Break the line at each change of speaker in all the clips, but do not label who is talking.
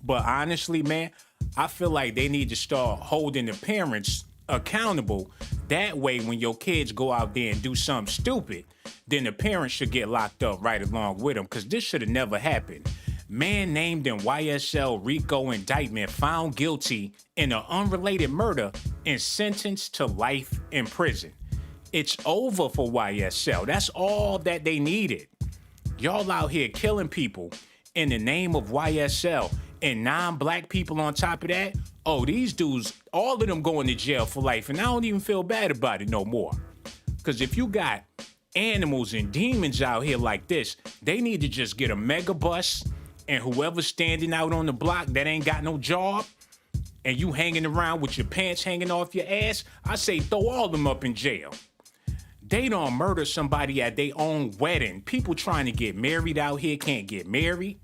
But honestly, man, I feel like they need to start holding the parents accountable. That way, when your kids go out there and do something stupid, then the parents should get locked up right along with them, because this should have never happened. Man named in YSL RICO indictment found guilty in an unrelated murder and sentenced to life in prison. It's over for YSL. That's all that they needed. Y'all out here killing people in the name of YSL and non-black people on top of that. Oh, these dudes, all of them going to jail for life, and I don't even feel bad about it no more. Because if you got animals and demons out here like this, they need to just get a mega bus, and whoever's standing out on the block that ain't got no job, and you hanging around with your pants hanging off your ass, I say throw all of them up in jail. They don't murder somebody at their own wedding. People trying to get married out here can't get married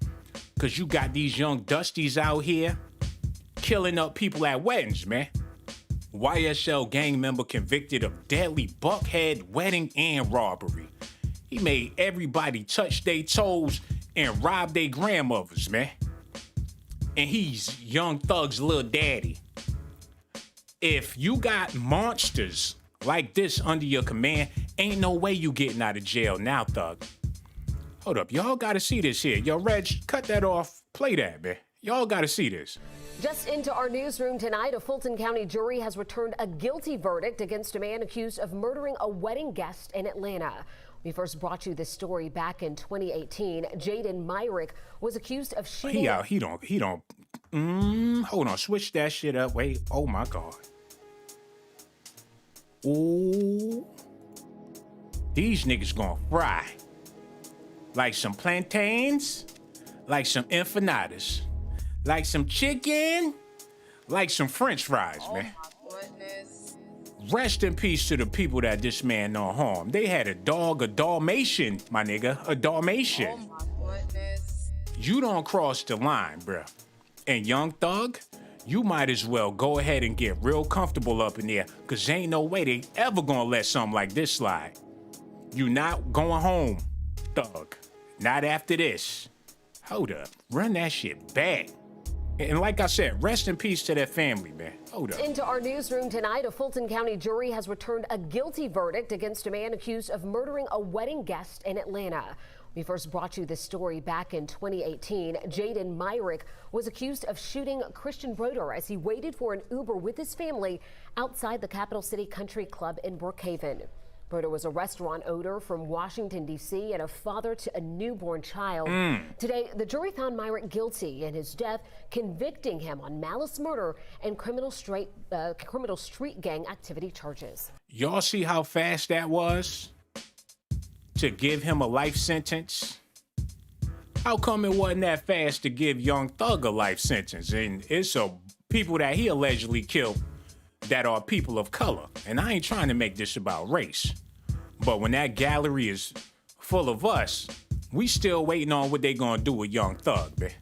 because you got these young dusties out here killing up people at weddings, man. YSL gang member convicted of deadly buckhead wedding and robbery. He made everybody touch their toes and rob their grandmothers, man. And he's Young Thug's little daddy. If you got monsters like this under your command, ain't no way you getting out of jail now, Thug. Hold up, y'all gotta see this here. Yo, Reg, cut that off. Play that, man. Y'all gotta see this.
Just into our newsroom tonight, a Fulton County jury has returned a guilty verdict against a man accused of murdering a wedding guest in Atlanta. We first brought you this story back in 2018. Jaden Myrick was accused of shooting.
He don't. Hold on, switch that shit up. Wait, oh my God. Ooh. These niggas gonna fry. Like some plantains, like some empanadas, like some chicken, like some French fries, man.
Oh my goodness.
Rest in peace to the people that this man no harm. They had a dog, a Dalmatian, my nigga, a Dalmatian.
Oh my goodness.
You don't cross the line, bruh. And Young Thug, you might as well go ahead and get real comfortable up in there, because ain't no way they ever gonna let something like this slide. You not going home, Thug. Not after this. Hold up. Run that shit back. And like I said, rest in peace to that family, man. Hold up.
Into our newsroom tonight, a Fulton County jury has returned a guilty verdict against a man accused of murdering a wedding guest in Atlanta. We first brought you this story back in 2018. Jaden Myrick was accused of shooting Christian Broder as he waited for an Uber with his family outside the Capital City Country Club in Brookhaven. Broder was a restaurant owner from Washington, D.C. and a father to a newborn child. Today, the jury found Myrick guilty in his death, convicting him on malice murder and criminal street gang activity charges.
Y'all see how fast that was to give him a life sentence? How come it wasn't that fast to give Young Thug a life sentence? And it's people that he allegedly killed that are people of color. And I ain't trying to make this about race. But when that gallery is full of us, we still waiting on what they gonna do with Young Thug, man.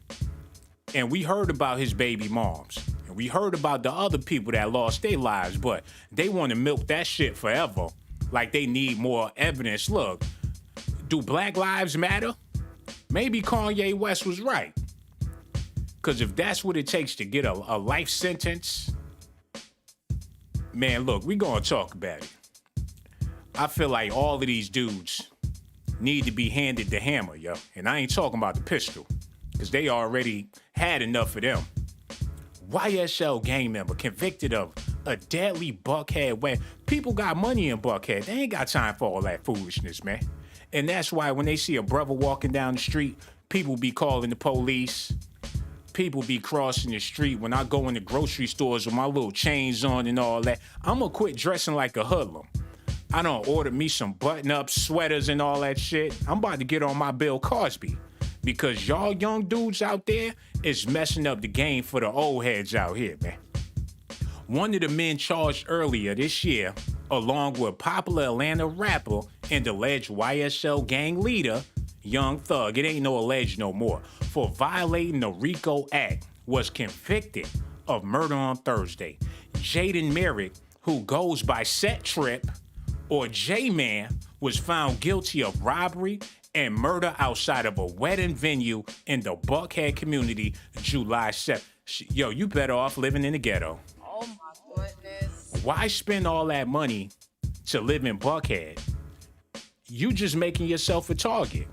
And we heard about his baby moms. And we heard about the other people that lost their lives, but they want to milk that shit forever. Like they need more evidence. Look, do Black Lives Matter? Maybe Kanye West was right. Because if that's what it takes to get a life sentence, man, look, we gonna talk about it. I feel like all of these dudes need to be handed the hammer, yo. And I ain't talking about the pistol, because they already had enough of them. YSL gang member convicted of a deadly Buckhead wedding. People got money in Buckhead. They ain't got time for all that foolishness, man. And that's why when they see a brother walking down the street, people be calling the police. People be crossing the street. When I go in the grocery stores with my little chains on and all that, I'm gonna quit dressing like a hoodlum. I done ordered me some button-up sweaters and all that shit. I'm about to get on my Bill Cosby, because y'all young dudes out there is messing up the game for the old heads out here, man. One of the men charged earlier this year, along with popular Atlanta rapper and alleged YSL gang leader, Young Thug, it ain't no alleged no more, for violating the RICO Act, was convicted of murder on Thursday. Jaden Myrick, who goes by Set Trip or J-Man, was found guilty of robbery and murder outside of a wedding venue in the Buckhead community, July 7th. Yo, you better off living in the ghetto.
Oh my goodness.
Why spend all that money to live in Buckhead? You just making yourself a target.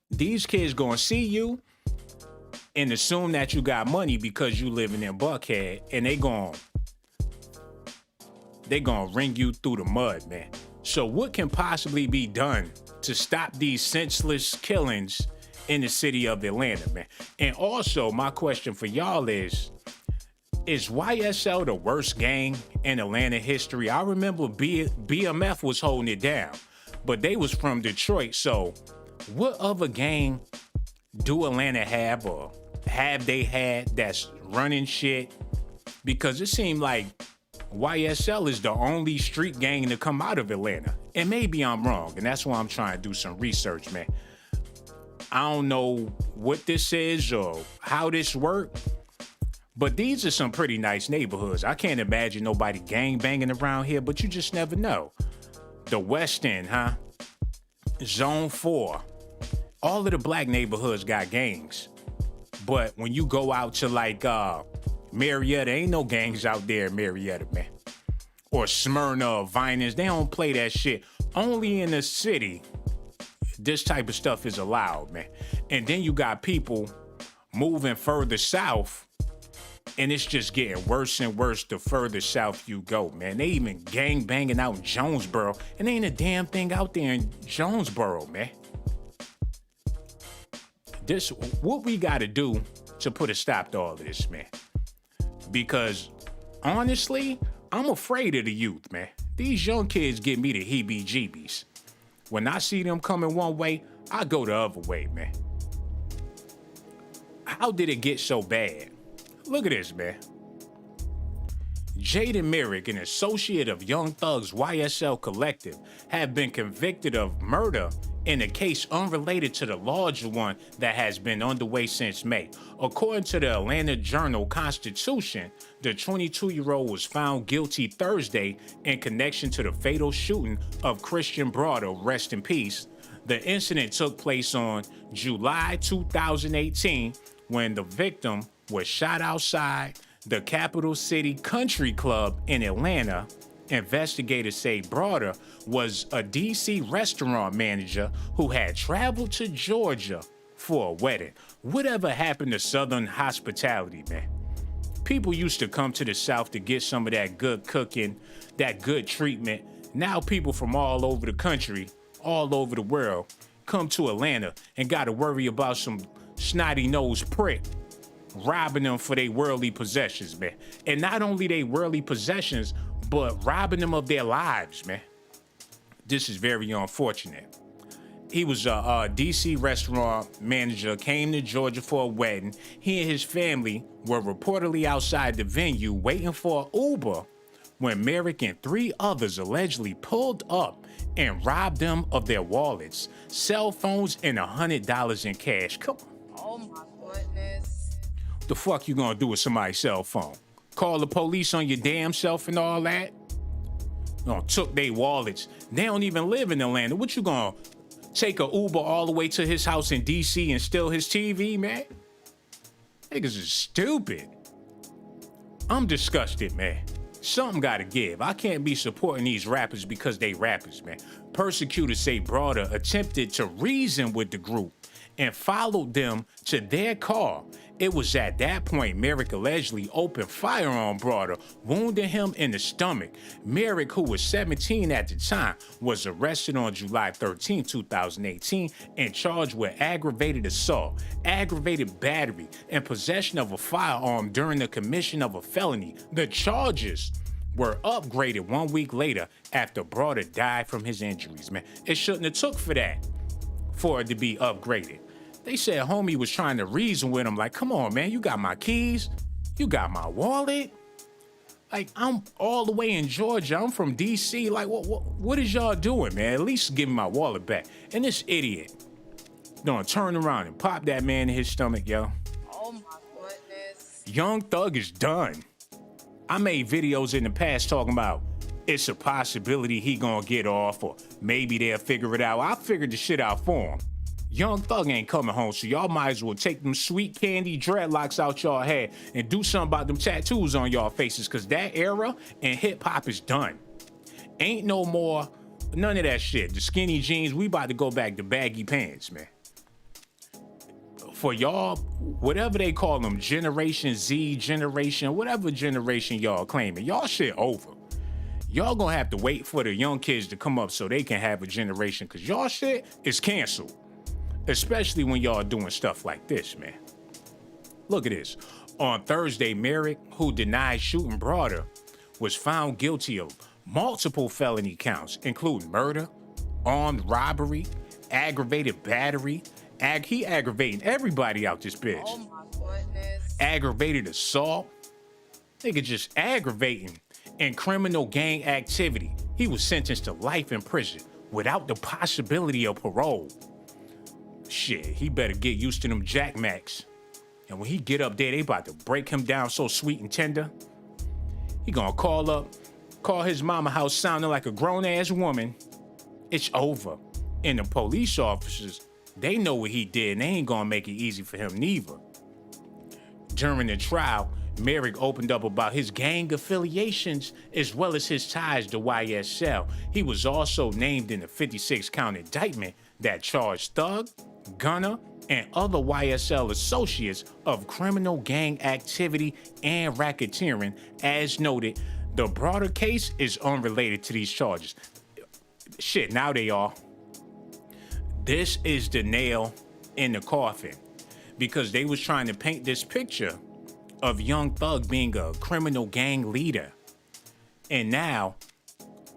These kids gonna see you and assume that you got money because you living in Buckhead, and they gonna wring you through the mud, man. So what can possibly be done to stop these senseless killings in the city of Atlanta, man? And also, my question for y'all is YSL the worst gang in Atlanta history? I remember BMF was holding it down, but they was from Detroit. So what other gang do Atlanta have, or have they had, that's running shit? Because it seemed like YSL is the only street gang to come out of Atlanta. And maybe I'm wrong, and that's why I'm trying to do some research, man. I don't know what this is or how this works, but these are some pretty nice neighborhoods. I can't imagine nobody gang banging around here, but you just never know. The West End, huh? Zone 4. All of the black neighborhoods got gangs. But when you go out to like Marietta, ain't no gangs out there in Marietta, man. Or Smyrna or Viners, they don't play that shit. Only in the city, this type of stuff is allowed, man. And then you got people moving further south, and it's just getting worse and worse the further south you go, man. They even gang banging out in Jonesboro, and ain't a damn thing out there in Jonesboro, man. What we gotta do to put a stop to all of this, man. Because honestly, I'm afraid of the youth, man. These young kids give me the heebie-jeebies. When I see them coming one way, I go the other way, man. How did it get so bad? Look at this, man. Jaden Merrick, an associate of Young Thug's YSL Collective, have been convicted of murder in a case unrelated to the larger one that has been underway since May. According to the Atlanta Journal-Constitution, the 22-year-old was found guilty Thursday in connection to the fatal shooting of Christian Broader, rest in peace. The incident took place on July 2018 when the victim was shot outside the Capital City Country Club in Atlanta. Investigators say Broader was a D.C. restaurant manager who had traveled to Georgia for a wedding. Whatever happened to Southern hospitality, man? People used to come to the South to get some of that good cooking, that good treatment. Now people from all over the country, all over the world, come to Atlanta and got to worry about some snotty-nosed prick robbing them for their worldly possessions, man. And not only their worldly possessions, but robbing them of their lives, man. This is very unfortunate. He was a D.C. restaurant manager, came to Georgia for a wedding. He and his family were reportedly outside the venue waiting for an Uber when Merrick and 3 others allegedly pulled up and robbed them of their wallets, cell phones, and $100 in cash. Come on.
Oh my goodness.
What the fuck you gonna do with somebody's cell phone? Call the police on your damn self and all that? Took their wallets. They don't even live in Atlanta. What you gonna take a Uber all the way to his house in D.C. and steal his TV, man? Niggas is stupid. I'm disgusted, man. Something gotta give. I can't be supporting these rappers because they rappers, man. Persecutors say Broader attempted to reason with the group and followed them to their car. It was at that point Merrick allegedly opened fire on Broader, wounding him in the stomach. Merrick, who was 17 at the time, was arrested on July 13, 2018, and charged with aggravated assault, aggravated battery, and possession of a firearm during the commission of a felony. The charges were upgraded 1 week later after Broader died from his injuries, man. It shouldn't have took for that, for it to be upgraded. They said homie was trying to reason with him, like, come on, man, you got my keys, you got my wallet. Like, I'm all the way in Georgia, I'm from D.C., like, what is y'all doing, man? At least give me my wallet back. And this idiot gonna turn around and pop that man in his stomach, yo.
Oh my goodness.
Young Thug is done. I made videos in the past talking about it's a possibility he gonna get off, or maybe they'll figure it out. I figured the shit out for him. Young Thug ain't coming home, so y'all might as well take them sweet candy dreadlocks out y'all head and do something about them tattoos on y'all faces, cause that era in hip-hop is done. Ain't no more, none of that shit. The skinny jeans, we about to go back to baggy pants, man. For y'all, whatever they call them, Generation Z, generation, whatever generation y'all claiming, y'all shit over. Y'all gonna have to wait for the young kids to come up so they can have a generation, cause y'all shit is canceled. Especially when y'all doing stuff like this, man. Look at this. On Thursday, Merrick, who denied shooting Broader, was found guilty of multiple felony counts, including murder, armed robbery, aggravated battery. He aggravating everybody out this bitch.
Oh my goodness.
Aggravated assault. Nigga just aggravating and criminal gang activity. He was sentenced to life in prison without the possibility of parole. Shit, he better get used to them Jack Macs. And when he get up there, they about to break him down so sweet and tender. He gonna call his mama house sounding like a grown-ass woman. It's over. And the police officers, they know what he did, and they ain't gonna make it easy for him neither. During the trial, Merrick opened up about his gang affiliations as well as his ties to YSL. He was also named in the 56-count indictment that charged Thug, Gunna, and other YSL associates of criminal gang activity and racketeering. As noted, the broader case is unrelated to these charges. Shit, now they are. This is the nail in the coffin, because they was trying to paint this picture of Young Thug being a criminal gang leader. And now,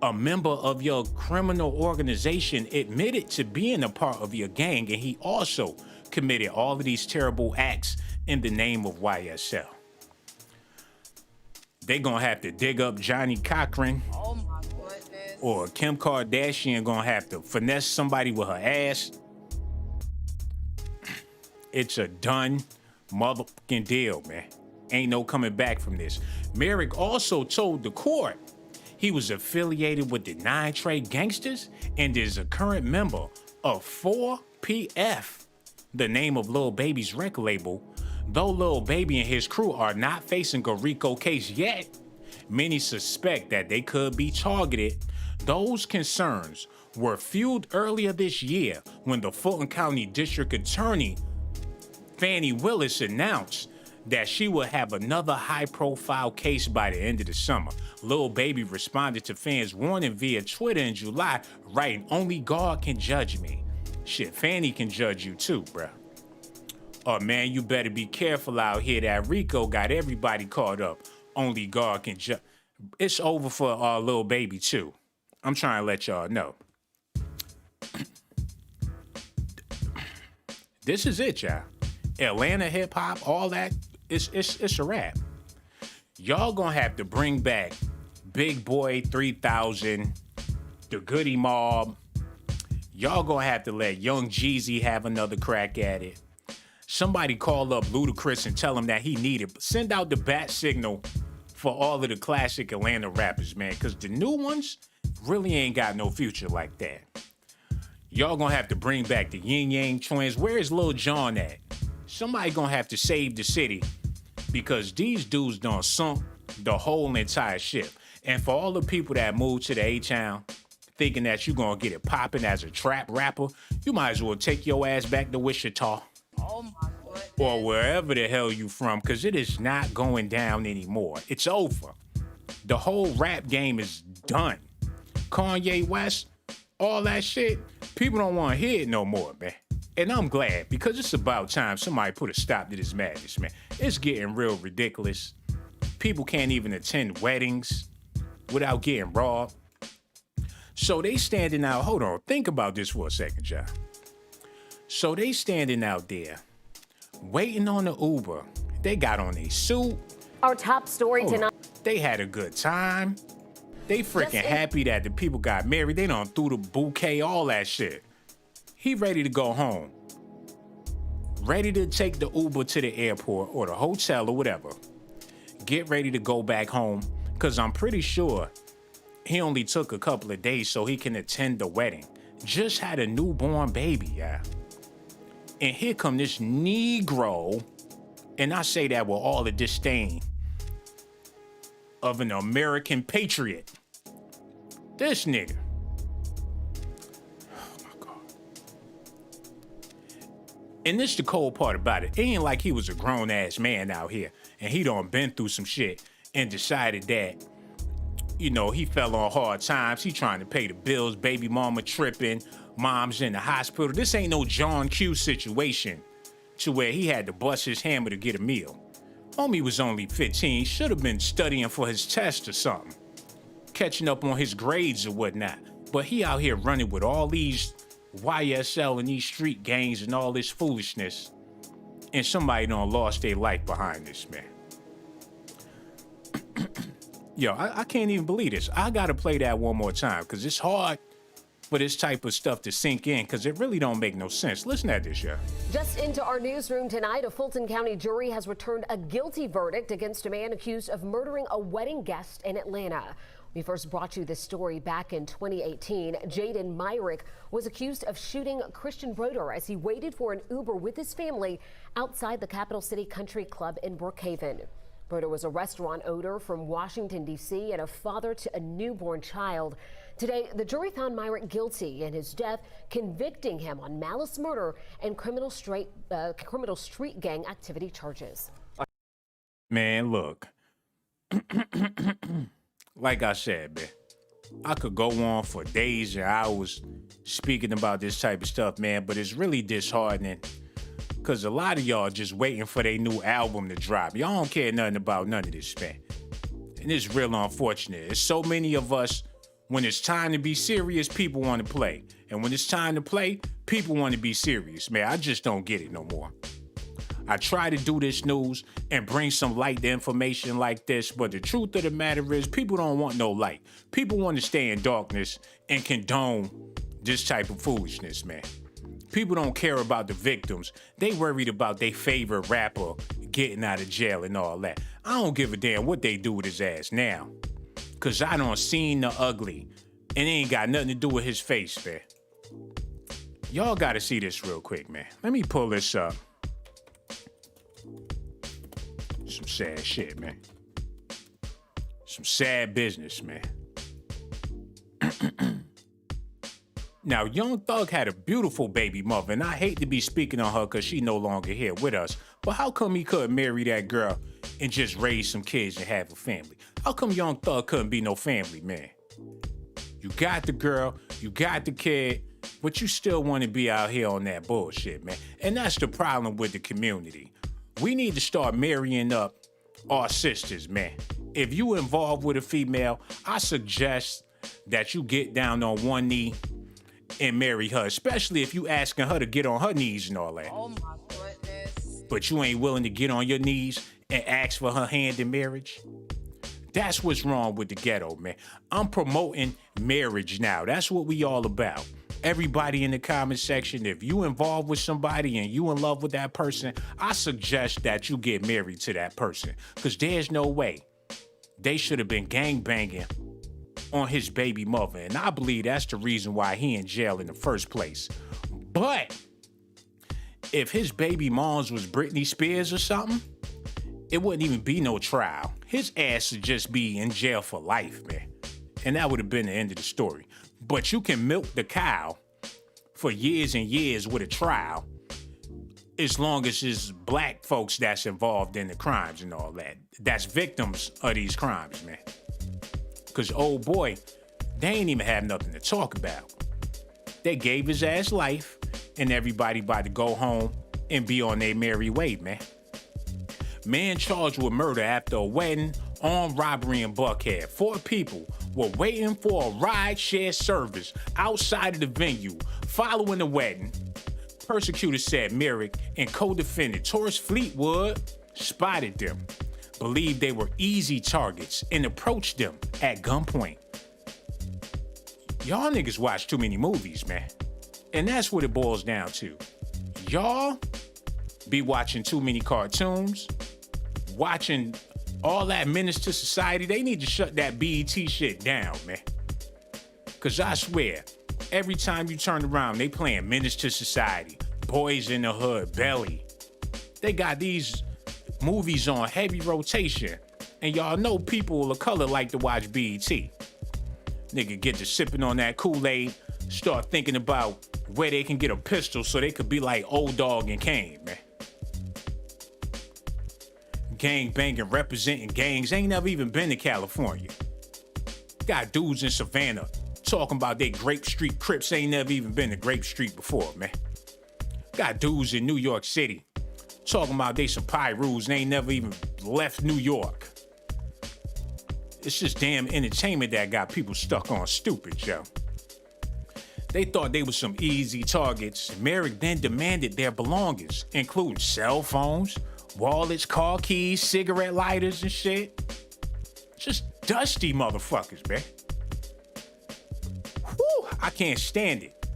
a member of your criminal organization admitted to being a part of your gang, and he also committed all of these terrible acts in the name of YSL. They gonna have to dig up Johnny Cochran.
Oh my goodness.
Or Kim Kardashian gonna have to finesse somebody with her ass. It's a done motherfucking deal, man. Ain't no coming back from this. Merrick also told the court he was affiliated with the 9 Trey Gangsters and is a current member of 4PF, the name of Lil Baby's record label. Though Lil Baby and his crew are not facing a RICO case yet, many suspect that they could be targeted. Those concerns were fueled earlier this year when the Fulton County District Attorney Fannie Willis announced that she would have another high-profile case by the end of the summer. Lil Baby responded to fans' warning via Twitter in July, writing, "Only God can judge me." Shit, Fannie can judge you too, bruh. Oh man, you better be careful out here. That RICO got everybody caught up. Only God can judge. It's over for Lil Baby too. I'm trying to let y'all know. This is it, y'all. Atlanta hip hop, all that, it's a wrap. Y'all gonna have to bring back Big Boy 3000, the Goody Mob. Y'all gonna have to let Young Jeezy have another crack at it. Somebody call up Ludacris and tell him that he needed. Send out the bat signal for all of the classic Atlanta rappers, man, because the new ones really ain't got no future like that. Y'all gonna have to bring back the Yin Yang Twins. Where is Lil Jon at? Somebody gonna have to save the city, because these dudes done sunk the whole entire ship. And for all the people that moved to the A-Town thinking that you gonna get it popping as a trap rapper, you might as well take your ass back to Wichita.
Oh my goodness.
Or wherever the hell you from, because it is not going down anymore. It's over. The whole rap game is done. Kanye West, all that shit, people don't want to hear it no more, man. And I'm glad, because it's about time somebody put a stop to this madness, man. It's getting real ridiculous. People can't even attend weddings without getting robbed. So they standing out, hold on, think about this for a second, John. So they standing out there, waiting on the Uber. They got on a suit.
Our top story tonight.
They had a good time. They freaking happy that the people got married. They done threw the bouquet, all that shit. He ready to go home. Ready to take the Uber to the airport or the hotel or whatever. Get ready to go back home, because I'm pretty sure he only took a couple of days so he can attend the wedding. Just had a newborn baby, yeah. And here come this Negro, and I say that with all the disdain of an American patriot. This nigga. Oh my God. And this the cold part about it. It ain't like he was a grown ass man out here and he done been through some shit and decided that, you know, he fell on hard times. He trying to pay the bills, baby mama tripping, mom's in the hospital. This ain't no John Q situation to where he had to bust his hammer to get a meal. Homie was only 15, should have been studying for his test or something, catching up on his grades or whatnot. But he out here running with all these YSL and these street gangs and all this foolishness, and somebody done lost their life behind this, man. Yo, I can't even believe this. I gotta play that one more time, because it's hard for this type of stuff to sink in, because it really don't make no sense. Listen at this, yeah.
Just into our newsroom tonight, a Fulton County jury has returned a guilty verdict against a man accused of murdering a wedding guest in Atlanta. We first brought you this story back in 2018. Jaden Myrick was accused of shooting Christian Broder as he waited for an Uber with his family outside the Capital City Country Club in Brookhaven. Broder was a restaurant owner from Washington, D.C. and a father to a newborn child. Today, the jury found Myrick guilty in his death, convicting him on malice murder and criminal street gang activity charges.
Man, look. Like I said, man, I could go on for days and hours speaking about this type of stuff, man, but it's really disheartening because a lot of y'all just waiting for their new album to drop. Y'all don't care nothing about none of this, man. And it's real unfortunate. There's so many of us, when it's time to be serious, people want to play. And when it's time to play, people want to be serious, man. I just don't get it no more. I try to do this news and bring some light to information like this, but the truth of the matter is people don't want no light. People want to stay in darkness and condone this type of foolishness, man. People don't care about the victims. They worried about their favorite rapper getting out of jail and all that. I don't give a damn what they do with his ass now, because I done seen the ugly, and it ain't got nothing to do with his face, man. Y'all got to see this real quick, man. Let me pull this up. Some sad shit, man. Some sad business, man. Now, Young Thug had a beautiful baby mother, and I hate to be speaking on her because she no longer here with us, but how come he couldn't marry that girl and just raise some kids and have a family? How come Young Thug couldn't be no family man? You got the girl, you got the kid, but you still want to be out here on that bullshit, man. And that's the problem with the community. We need to start marrying up our sisters, man. If you involved with a female, I suggest that you get down on one knee and marry her, especially if you asking her to get on her knees and all that.
Oh my goodness.
But you ain't willing to get on your knees and ask for her hand in marriage? That's what's wrong with the ghetto, man. I'm promoting marriage now. That's what we all about. Everybody in the comment section, if you involved with somebody and you in love with that person, I suggest that you get married to that person, because there's no way they should have been gangbanging on his baby mother. And I believe that's the reason why he in jail in the first place. But if his baby moms was Britney Spears or something, it wouldn't even be no trial. His ass would just be in jail for life, man. And that would have been the end of the story. But you can milk the cow for years and years with a trial, as long as it's black folks that's involved in the crimes and all that. That's victims of these crimes, man. Because, oh boy, they ain't even have nothing to talk about. They gave his ass life, and everybody about to go home and be on their merry way, man. Man charged with murder after a wedding, armed robbery in Buckhead. 4 people were waiting for a ride-share service outside of the venue following the wedding. Prosecutors said Merrick and co-defendant Taurus Fleetwood spotted them, believed they were easy targets, and approached them at gunpoint. Y'all niggas watch too many movies, man. And that's what it boils down to. Y'all be watching too many cartoons, watching all that menace to society. They need to shut that BET shit down, man. Cause I swear, every time you turn around, they playing Menace to Society, Boys in the Hood, Belly. They got these movies on heavy rotation. And y'all know people of color like to watch BET. Nigga get to sipping on that Kool-Aid, start thinking about where they can get a pistol so they could be like Old Dog and Kane, man. Gang banging, representing gangs, ain't never even been to California. Got dudes in Savannah talking about they Grape Street Crips, ain't never even been to Grape Street before, man. Got dudes in New York City talking about they some Pyrus and ain't never even left New York. It's just damn entertainment that got people stuck on stupid, yo. They thought they were some easy targets. Merrick then demanded their belongings, including cell phones, wallets, car keys, cigarette lighters, and shit. Just dusty motherfuckers, man. Whew, I can't stand it.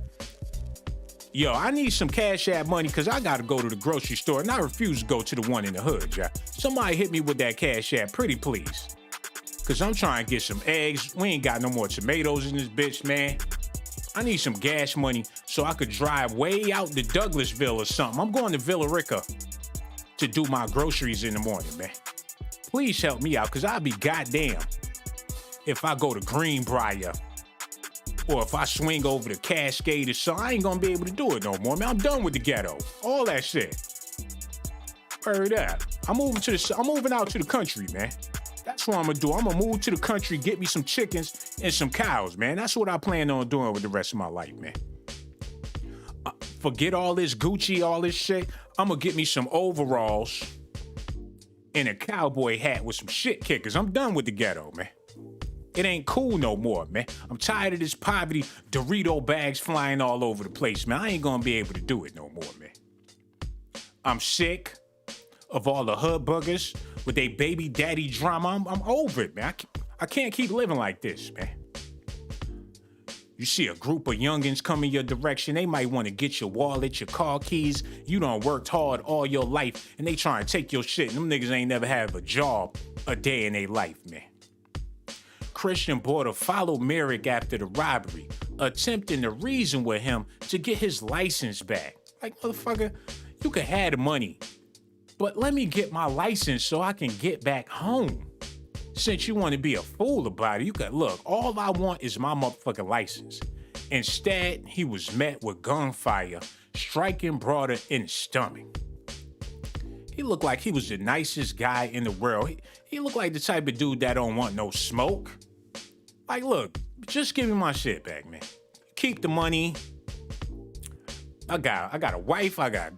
Yo, I need some Cash App money because I got to go to the grocery store, and I refuse to go to the one in the hood, y'all. Somebody hit me with that Cash App, pretty please. Because I'm trying to get some eggs. We ain't got no more tomatoes in this bitch, man. I need some gas money so I could drive way out to Douglasville or something. I'm going to Villa Rica to do my groceries in the morning, man. Please help me out, because I'll be goddamn if I go to Greenbrier or if I swing over to Cascade or something. I ain't gonna be able to do it no more, man. I'm done with the ghetto. All that shit. Heard that. I'm moving out to the country, man. That's what I'm gonna do. I'm gonna move to the country, get me some chickens and some cows, man. That's what I plan on doing with the rest of my life, man. Forget all this Gucci, all this shit. I'm gonna get me some overalls and a cowboy hat with some shit kickers. I'm done with the ghetto, man. It ain't cool no more, man. I'm tired of this poverty, Dorito bags flying all over the place, man. I ain't gonna be able to do it no more, man. I'm sick of all the hood buggers with their baby daddy drama. I'm over it, man. I can't keep living like this, man. You see a group of youngins coming your direction, they might want to get your wallet, your car keys. You done worked hard all your life, and they trying to take your shit. Them niggas ain't never had a job a day in their life, man. Christian Border followed Merrick after the robbery, attempting to reason with him to get his license back. Like, motherfucker, you can have the money, but let me get my license so I can get back home. Since you want to be a fool about it, you can look, all I want is my motherfucking license. Instead, he was met with gunfire, striking Broder in the stomach. He looked like he was the nicest guy in the world. He looked like the type of dude that don't want no smoke. Like, look, just give me my shit back, man. Keep the money. I got a wife, I got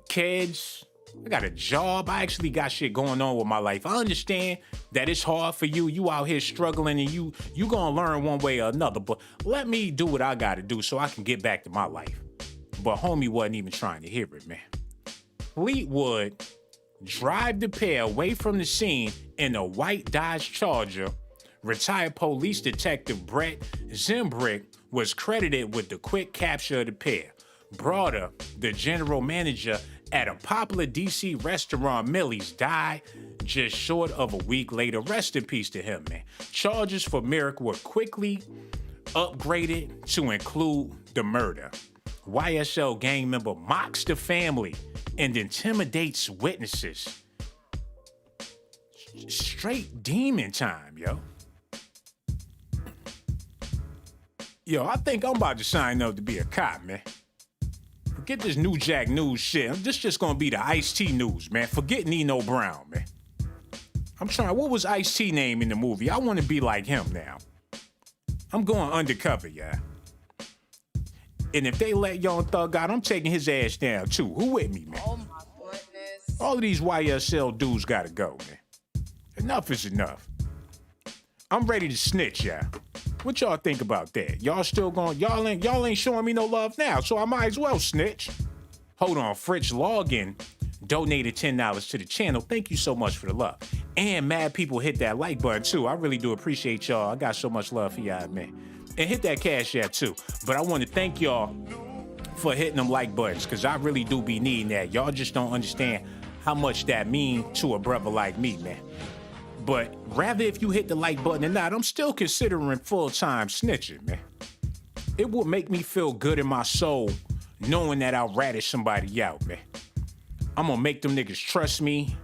kids, I got a job. I actually got shit going on with my life. I understand that it's hard for you. You out here struggling and you gonna learn one way or another. But let me do what I gotta do so I can get back to my life. But homie wasn't even trying to hear it, man. Fleetwood drive the pair away from the scene in a white Dodge Charger. Retired police detective Brett Zimbrick was credited with the quick capture of the pair. Broder, the general manager at a popular DC restaurant, Millie's, died just short of a week later. Rest in peace to him, man. Charges for Merrick were quickly upgraded to include the murder. YSL gang member mocks the family and intimidates witnesses. Straight demon time, yo. Yo, I think I'm about to sign up to be a cop, man. Forget this New Jack News shit. This just gonna be the Ice-T news, man. Forget Nino Brown, man. What was Ice-T name in the movie? I want to be like him now. I'm going undercover, yeah. And if they let Young Thug out, I'm taking his ass down too. Who with me, man?
Oh my goodness.
All of these YSL dudes gotta go, man. Enough is enough. I'm ready to snitch, yeah. What y'all think about that? Y'all ain't showing me no love now, so I might as well snitch. Hold on, Fritz Logan donated $10 to the channel. Thank you so much for the love. And mad people hit that like button too. I really do appreciate y'all. I got so much love for y'all, man. And hit that Cash App too. But I want to thank y'all for hitting them like buttons, because I really do be needing that. Y'all just don't understand how much that mean to a brother like me, man. But rather if you hit the like button or not, I'm still considering full-time snitching, man. It would make me feel good in my soul knowing that I ratted somebody out, man. I'm gonna make them niggas trust me.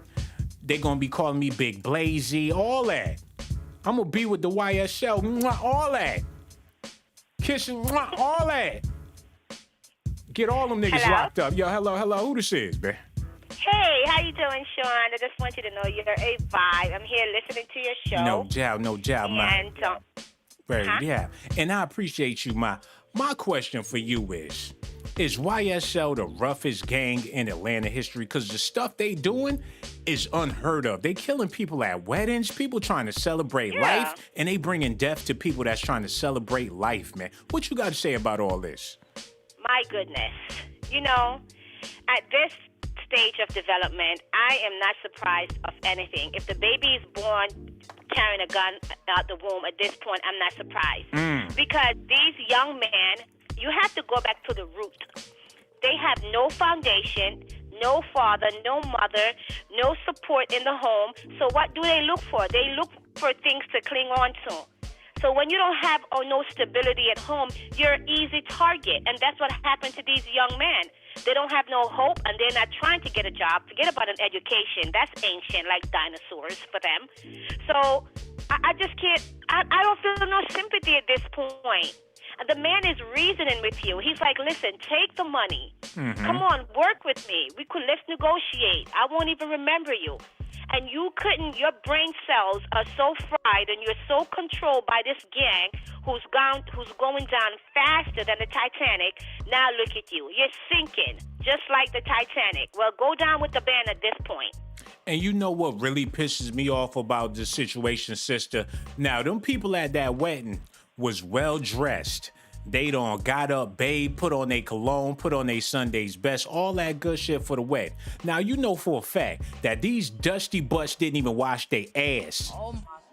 They gonna be calling me Big Blazy, all that. I'm gonna be with the YSL, all that. Kissing, all that. Get all them niggas locked up. Yo, hello. Who this is, man?
Hey, how you doing, Sean? I just want you to know you're a vibe. I'm here listening to your show.
No doubt, man.
And,
yeah. And I appreciate you, My question for you is YSL the roughest gang in Atlanta history? Because the stuff they doing is unheard of. They killing people at weddings, people trying to celebrate life, and they bringing death to people that's trying to celebrate life, man. What you got to say about all this?
My goodness. You know, at this stage of development, I am not surprised of anything. If the baby is born carrying a gun out the womb at this point, I'm not surprised. Because these young men, you have to go back to the root. They have no foundation, no father, no mother, no support in the home. So what do they look for? They look for things to cling on to. So when you don't have no stability at home, you're an easy target. And that's what happened to these young men. They don't have no hope, and they're not trying to get a job. Forget about an education. That's ancient, like dinosaurs for them. So I just can't, I don't feel no sympathy at this point. And the man is reasoning with you. He's like, listen, take the money. Come on, work with me. Let's negotiate. I won't even remember you. And you couldn't, your brain cells are so fried and you're so controlled by this gang who's going down faster than the Titanic. Now look at you. You're sinking, just like the Titanic. Well, go down with the band at this point.
And you know what really pisses me off about this situation, sister? Now, them people at that wedding was well-dressed. They done got up, babe, put on their cologne, put on their Sunday's best, all that good shit for the wedding. Now, you know for a fact that these dusty butts didn't even wash their ass.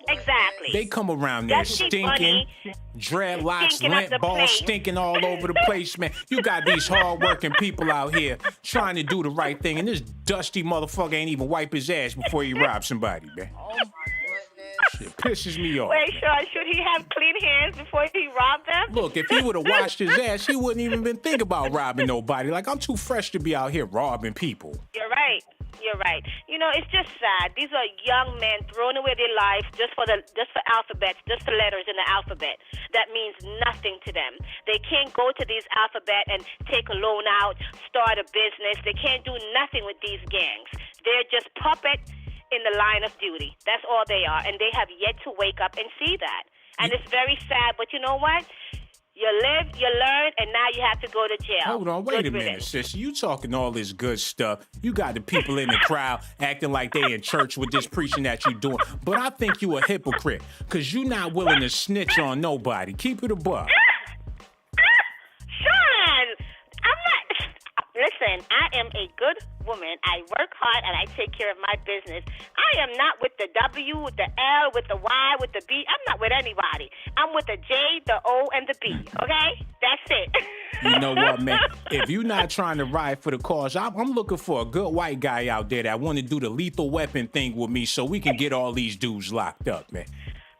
Exactly.
They come around there stinking, dreadlocks, lint balls, stinking all over the place, man. You got these hard-working people out here trying to do the right thing, and this dusty motherfucker ain't even wipe his ass before he rob somebody, man. Shit pisses me off.
Wait, Sean, should he have clean hands before he robbed them?
Look, if he would have washed his ass, he wouldn't even been thinking about robbing nobody. Like, I'm too fresh to be out here robbing people.
You're right. You're right. You know, it's just sad. These are young men throwing away their life just for alphabets, just for letters in the alphabet. That means nothing to them. They can't go to these alphabet and take a loan out, start a business. They can't do nothing with these gangs. They're just puppets in the line of duty. That's all they are. And they have yet to wake up and see that. And it's very sad. But you know what? You live, you learn, and now you have to go to jail.
Hold on, wait a minute, sister. You talking all this good stuff. You got the people in the crowd acting like they in church with this preaching that you doing. But I think you a hypocrite, because you not willing to snitch on nobody. Keep it a buck.
Sean, I'm not... Listen, I am a good woman. I work hard and I take care of my business. I am not with the W, with the L, with the Y, with the B. I'm not with anybody. I'm with the J, the O, and the B, okay? That's it.
You know what, man? If you're not trying to ride for the cause, I'm looking for a good white guy out there that want to do the lethal weapon thing with me so we can get all these dudes locked up, man.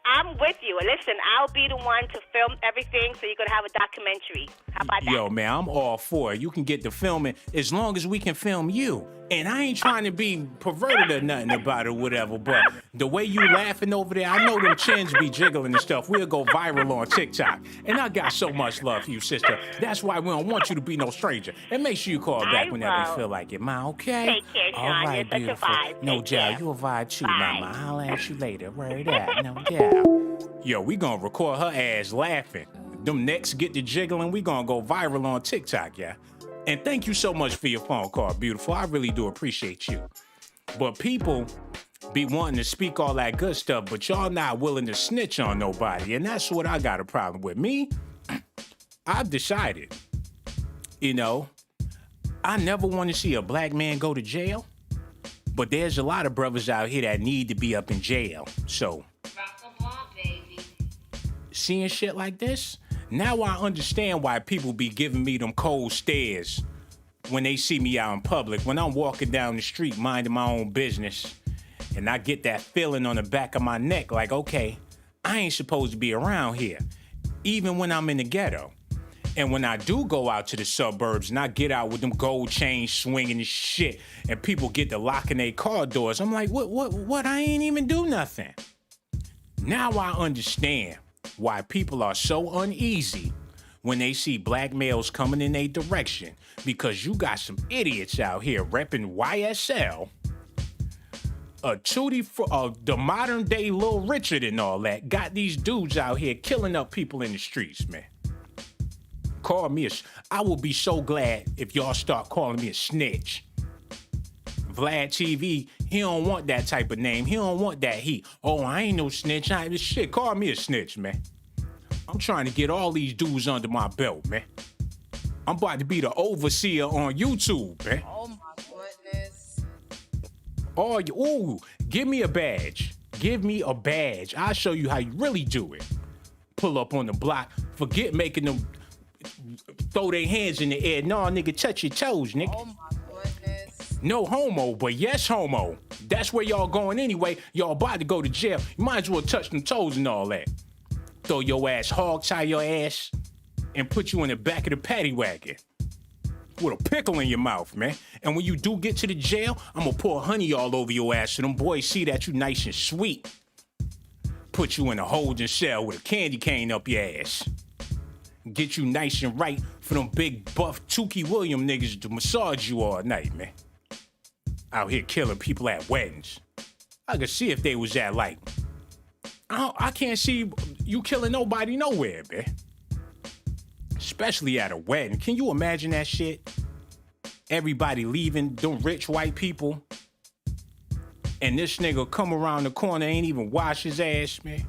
I'm with you. Listen, I'll be the one to film everything so you could have a documentary. How about that?
Yo, man, I'm all for it. You can get the filming as long as we can film you. And I ain't trying to be perverted or nothing about it or whatever, but the way you laughing over there, I know them chins be jiggling and stuff. We'll go viral on TikTok. And I got so much love for you, sister. That's why we don't want you to be no stranger. And make sure you call back whenever you feel like it, ma, okay?
Take care, Sean.
All right,
You're such
beautiful.
a vibe.
No doubt. You a vibe too, mama. I'll ask you later. Word out. No doubt. Yo, we gonna record her ass laughing. Them necks get to jiggling. We gonna go viral on TikTok, yeah? And thank you so much for your phone call, beautiful. I really do appreciate you. But people be wanting to speak all that good stuff, but y'all not willing to snitch on nobody. And that's what I got a problem with. Me, I've decided, you know, I never want to see a black man go to jail. But there's a lot of brothers out here that need to be up in jail. So, seeing shit like this, now I understand why people be giving me them cold stares when they see me out in public, when I'm walking down the street minding my own business, and I get that feeling on the back of my neck like, okay, I ain't supposed to be around here, even when I'm in the ghetto. And when I do go out to the suburbs and I get out with them gold chains swinging and shit, and people get to locking their car doors, I'm like, what? I ain't even do nothing. Now I understand why people are so uneasy when they see black males coming in their direction, because you got some idiots out here repping YSL, the modern day Lil Richard and all that, got these dudes out here killing up people in the streets, man. Call me I will be so glad if y'all start calling me a snitch. Vlad TV, he don't want that type of name. He don't want that heat. Oh, I ain't no snitch. Shit, call me a snitch, man. I'm trying to get all these dudes under my belt, man. I'm about to be the overseer on YouTube, man.
Oh my goodness.
Oh, ooh, give me a badge. Give me a badge. I'll show you how you really do it. Pull up on the block. Forget making them throw their hands in the air. No, nigga, touch your toes, nigga.
Oh my goodness.
No homo, but yes homo. That's where y'all going anyway. Y'all about to go to jail. You might as well touch them toes and all that. Throw your ass, hog tie your ass, and put you in the back of the paddy wagon with a pickle in your mouth, man. And when you do get to the jail, I'm gonna pour honey all over your ass so them boys see that you nice and sweet. Put you in a holding cell with a candy cane up your ass. Get you nice and right for them big buff Tukey William niggas to massage you all night, man. Out here killing people at weddings. I could see if they was at like, I can't see you killing nobody nowhere, man. Especially at a wedding. Can you imagine that shit? Everybody leaving, them rich white people. And this nigga come around the corner, ain't even wash his ass, man.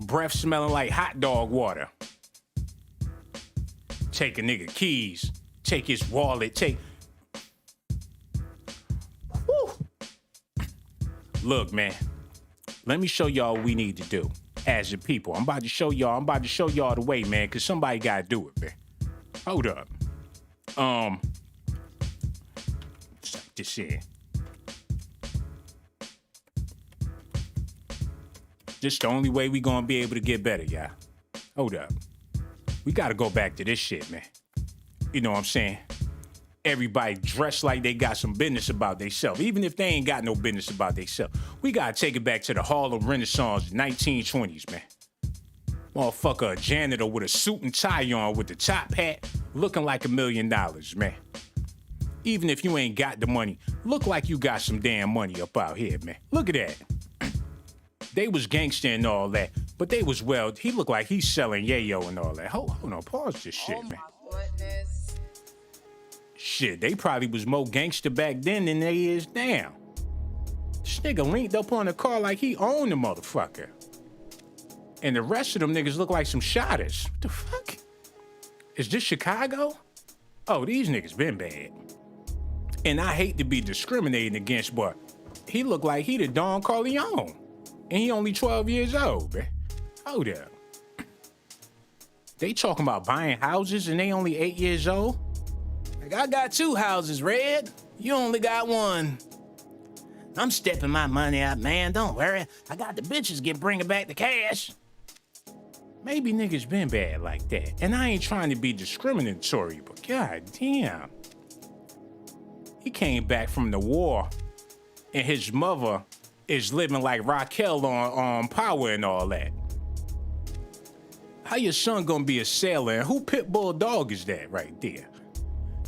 Breath smelling like hot dog water. Take a nigga keys. Take his wallet. Whew. Look, man. Let me show y'all what we need to do as a people. I'm about to show y'all the way, man, because somebody gotta do it, man. Hold up. Let's type this in. This the only way we gonna be able to get better, y'all. Hold up. We gotta go back to this shit, man. You know what I'm saying? Everybody dressed like they got some business about themselves, even if they ain't got no business about themselves. We gotta take it back to the Harlem Renaissance, 1920s, man. Motherfucker, a janitor with a suit and tie on with the top hat, looking like $1 million, man. Even if you ain't got the money, look like you got some damn money up out here, man. Look at that. They was gangster and all that, but they was he looked like he's selling yayo and all that. Hold on, pause this shit, man.
Oh my goodness.
Shit, they probably was more gangster back then than they is now. This nigga linked up on the car like he owned the motherfucker. And the rest of them niggas look like some shotters. What the fuck? Is this Chicago? Oh, these niggas been bad. And I hate to be discriminating against, but he look like he the Don Corleone. And he only 12 years old, man. Hold up. They talking about buying houses and they only 8 years old? Like, I got 2 houses, Red. You only got 1. I'm stepping my money out, man. Don't worry. I got the bitches bringing back the cash. Maybe niggas been bad like that. And I ain't trying to be discriminatory, but god damn. He came back from the war and his mother is living like Raquel on Power and all that. How your son gonna be a sailor and who Pitbull Dog is that right there?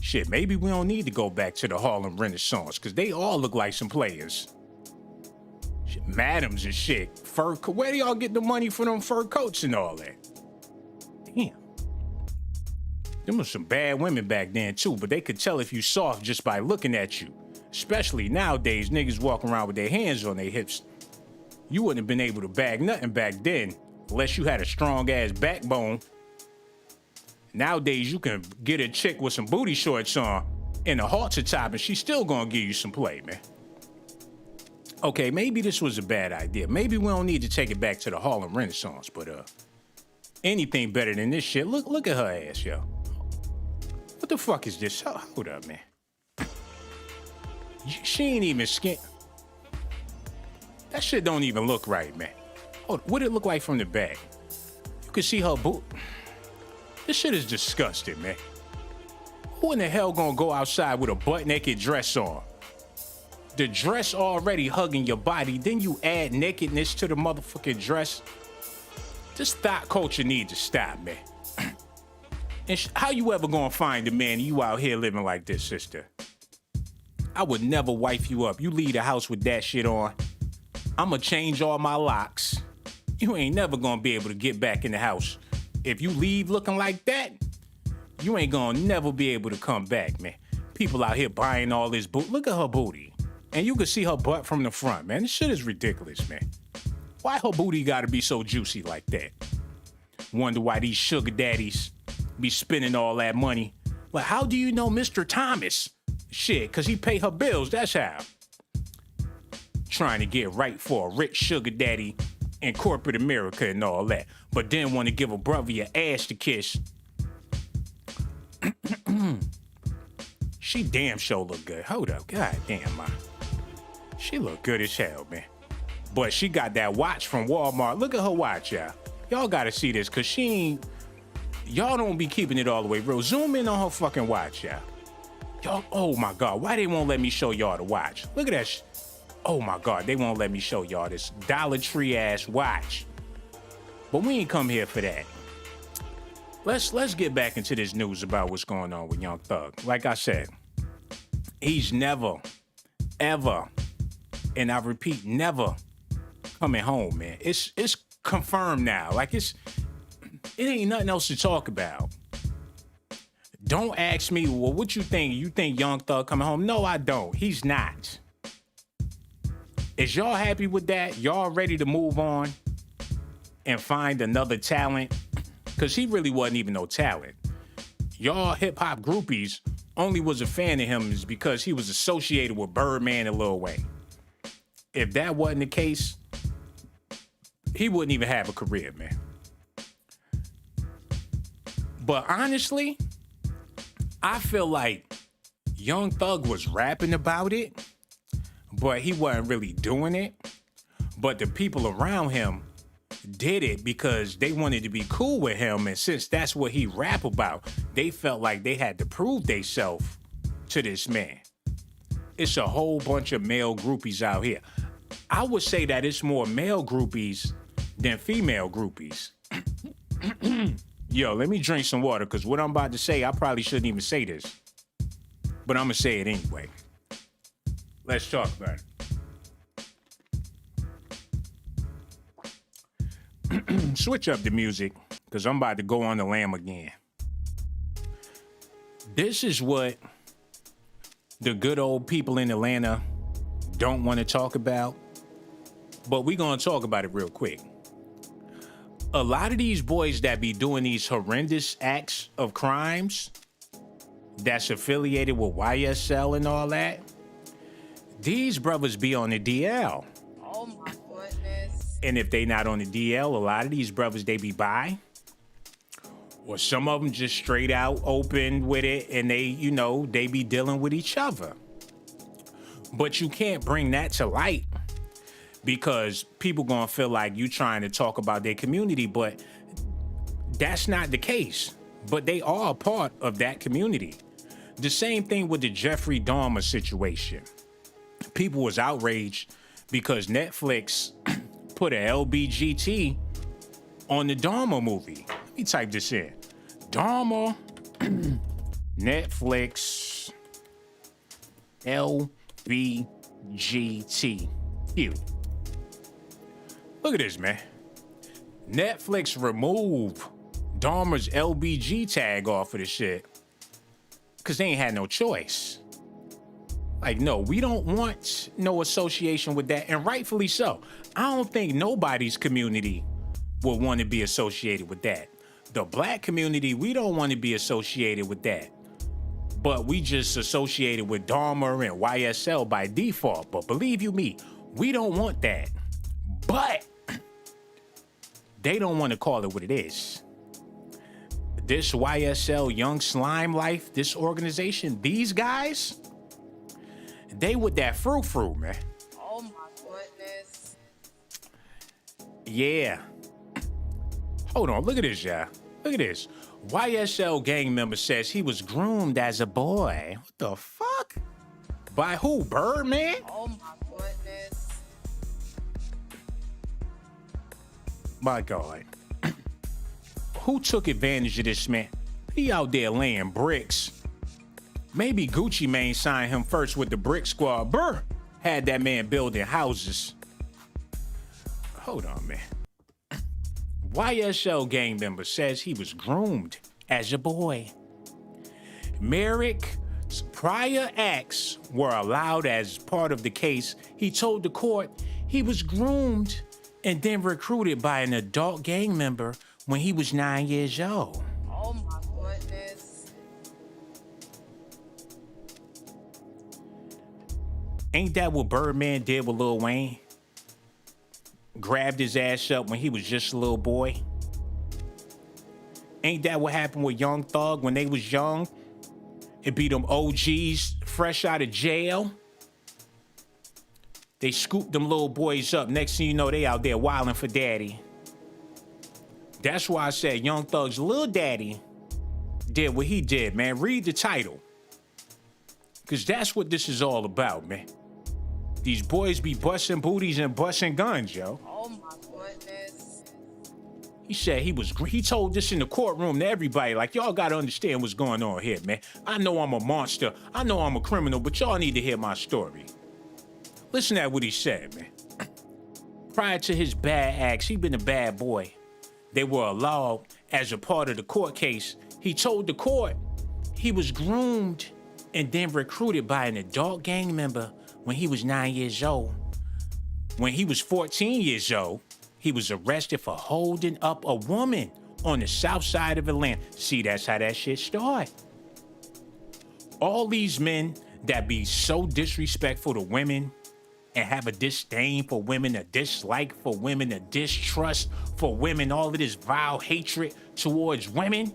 Shit, maybe we don't need to go back to the Harlem Renaissance, cause they all look like some players. Shit, madams and shit. Where do y'all get the money for them fur coats and all that? Damn. Them was some bad women back then too, but they could tell if you soft just by looking at you. Especially nowadays, niggas walking around with their hands on their hips. You wouldn't have been able to bag nothing back then, unless you had a strong-ass backbone. Nowadays, you can get a chick with some booty shorts on and a halter top, and she's still gonna give you some play, man. Okay, maybe this was a bad idea. Maybe we don't need to take it back to the Harlem Renaissance, but anything better than this shit. Look at her ass, yo. What the fuck is this? Hold up, man. She ain't even skin. That shit don't even look right, man. Hold, what it look like from the back? You can see her boot. This shit is disgusting, man. Who in the hell gonna go outside with a butt-naked dress on? The dress already hugging your body, then you add nakedness to the motherfucking dress. This thought culture needs to stop, man. And how you ever gonna find a man you out here living like this, sister? I would never wife you up. You leave the house with that shit on, I'ma change all my locks. You ain't never gonna be able to get back in the house. If you leave looking like that, you ain't gonna never be able to come back, man. People out here buying all this booty. Look at her booty. And you can see her butt from the front, man. This shit is ridiculous, man. Why her booty gotta be so juicy like that? Wonder why these sugar daddies be spending all that money. Like, how do you know Mr. Thomas? Shit, cause he pay her bills, that's how. Trying to get right for a rich sugar daddy in corporate America and all that. But then want to give a brother your ass to kiss. She damn sure look good. Hold up, god damn, man. She look good as hell, man. But she got that watch from Walmart. Look at her watch, y'all. Y'all gotta see this, cause she ain't... Y'all don't be keeping it all the way real. Zoom in on her fucking watch, y'all. Y'all, oh my God, why they won't let me show y'all the watch? Look at that oh my God, they won't let me show y'all this Dollar Tree ass watch. But we ain't come here for that. Let's get back into this news about what's going on with Young Thug. Like I said, he's never, ever, and I repeat, never coming home, man. It's confirmed now. Like it ain't nothing else to talk about. Don't ask me, well, what you think? You think Young Thug coming home? No, I don't. He's not. Is y'all happy with that? Y'all ready to move on and find another talent? Because he really wasn't even no talent. Y'all hip-hop groupies only was a fan of him is because he was associated with Birdman and Lil Wayne. If that wasn't the case, he wouldn't even have a career, man. But honestly, I feel like Young Thug was rapping about it, but he wasn't really doing it. But the people around him did it because they wanted to be cool with him, and since that's what he rap about, they felt like they had to prove themselves to this man. It's a whole bunch of male groupies out here. I would say that it's more male groupies than female groupies. Yo, let me drink some water, because what I'm about to say, I probably shouldn't even say this. But I'm going to say it anyway. Let's talk about it. Switch up the music, because I'm about to go on the lam again. This is what the good old people in Atlanta don't want to talk about, but we're going to talk about it real quick. A lot of these boys that be doing these horrendous acts of crimes that's affiliated with YSL and all that, these brothers be on the DL.
Oh my goodness.
And if they not on the DL, a lot of these brothers, they be bi. Or some of them just straight out open with it, and they be dealing with each other. But you can't bring that to light, because people gonna feel like you trying to talk about their community, but that's not the case. But they are a part of that community. The same thing with the Jeffrey Dahmer situation. People was outraged because Netflix put a LBGT on the Dahmer movie. Let me type this in. Dahmer, Netflix, LBGT. Cute. Look at this, man. Netflix removed Dahmer's LBG tag off of the shit because they ain't had no choice. Like, no, we don't want no association with that, and rightfully so. I don't think nobody's community would want to be associated with that. The black community, we don't want to be associated with that. But we just associated with Dahmer and YSL by default. But believe you me, we don't want that. But they don't want to call it what it is. This YSL Young Slime Life, this organization, these guys, they with that frou-frou, man.
Oh my goodness.
Yeah. Hold on, look at this, y'all. Look at this. YSL gang member says he was groomed as a boy. What the fuck? By who? Birdman?
Oh my goodness.
My God. Who took advantage of this man? He out there laying bricks. Maybe Gucci Mane signed him first with the Brick Squad. Brr! Had that man building houses. Hold on, man. YSL gang member says he was groomed as a boy. Merrick's prior acts were allowed as part of the case. He told the court he was groomed and then recruited by an adult gang member when he was 9 years old.
Oh my goodness.
Ain't that what Birdman did with Lil Wayne? Grabbed his ass up when he was just a little boy. Ain't that what happened with Young Thug when they was young? It be them OGs fresh out of jail. They scooped them little boys up. Next thing you know, they out there wilding for daddy. That's why I said Young Thug's little daddy did what he did, man. Read the title. Because that's what this is all about, man. These boys be busting booties and busting guns, yo.
Oh my goodness.
He said he told this in the courtroom to everybody, like, y'all gotta understand what's going on here, man. I know I'm a monster. I know I'm a criminal, but y'all need to hear my story. Listen to what he said, man. Prior to his bad acts, he been a bad boy. They were allowed as a part of the court case. He told the court he was groomed and then recruited by an adult gang member when he was 9 years old. When he was 14 years old, he was arrested for holding up a woman on the south side of Atlanta. See, that's how that shit started. All these men that be so disrespectful to women and have a disdain for women, a dislike for women, a distrust for women, all of this vile hatred towards women,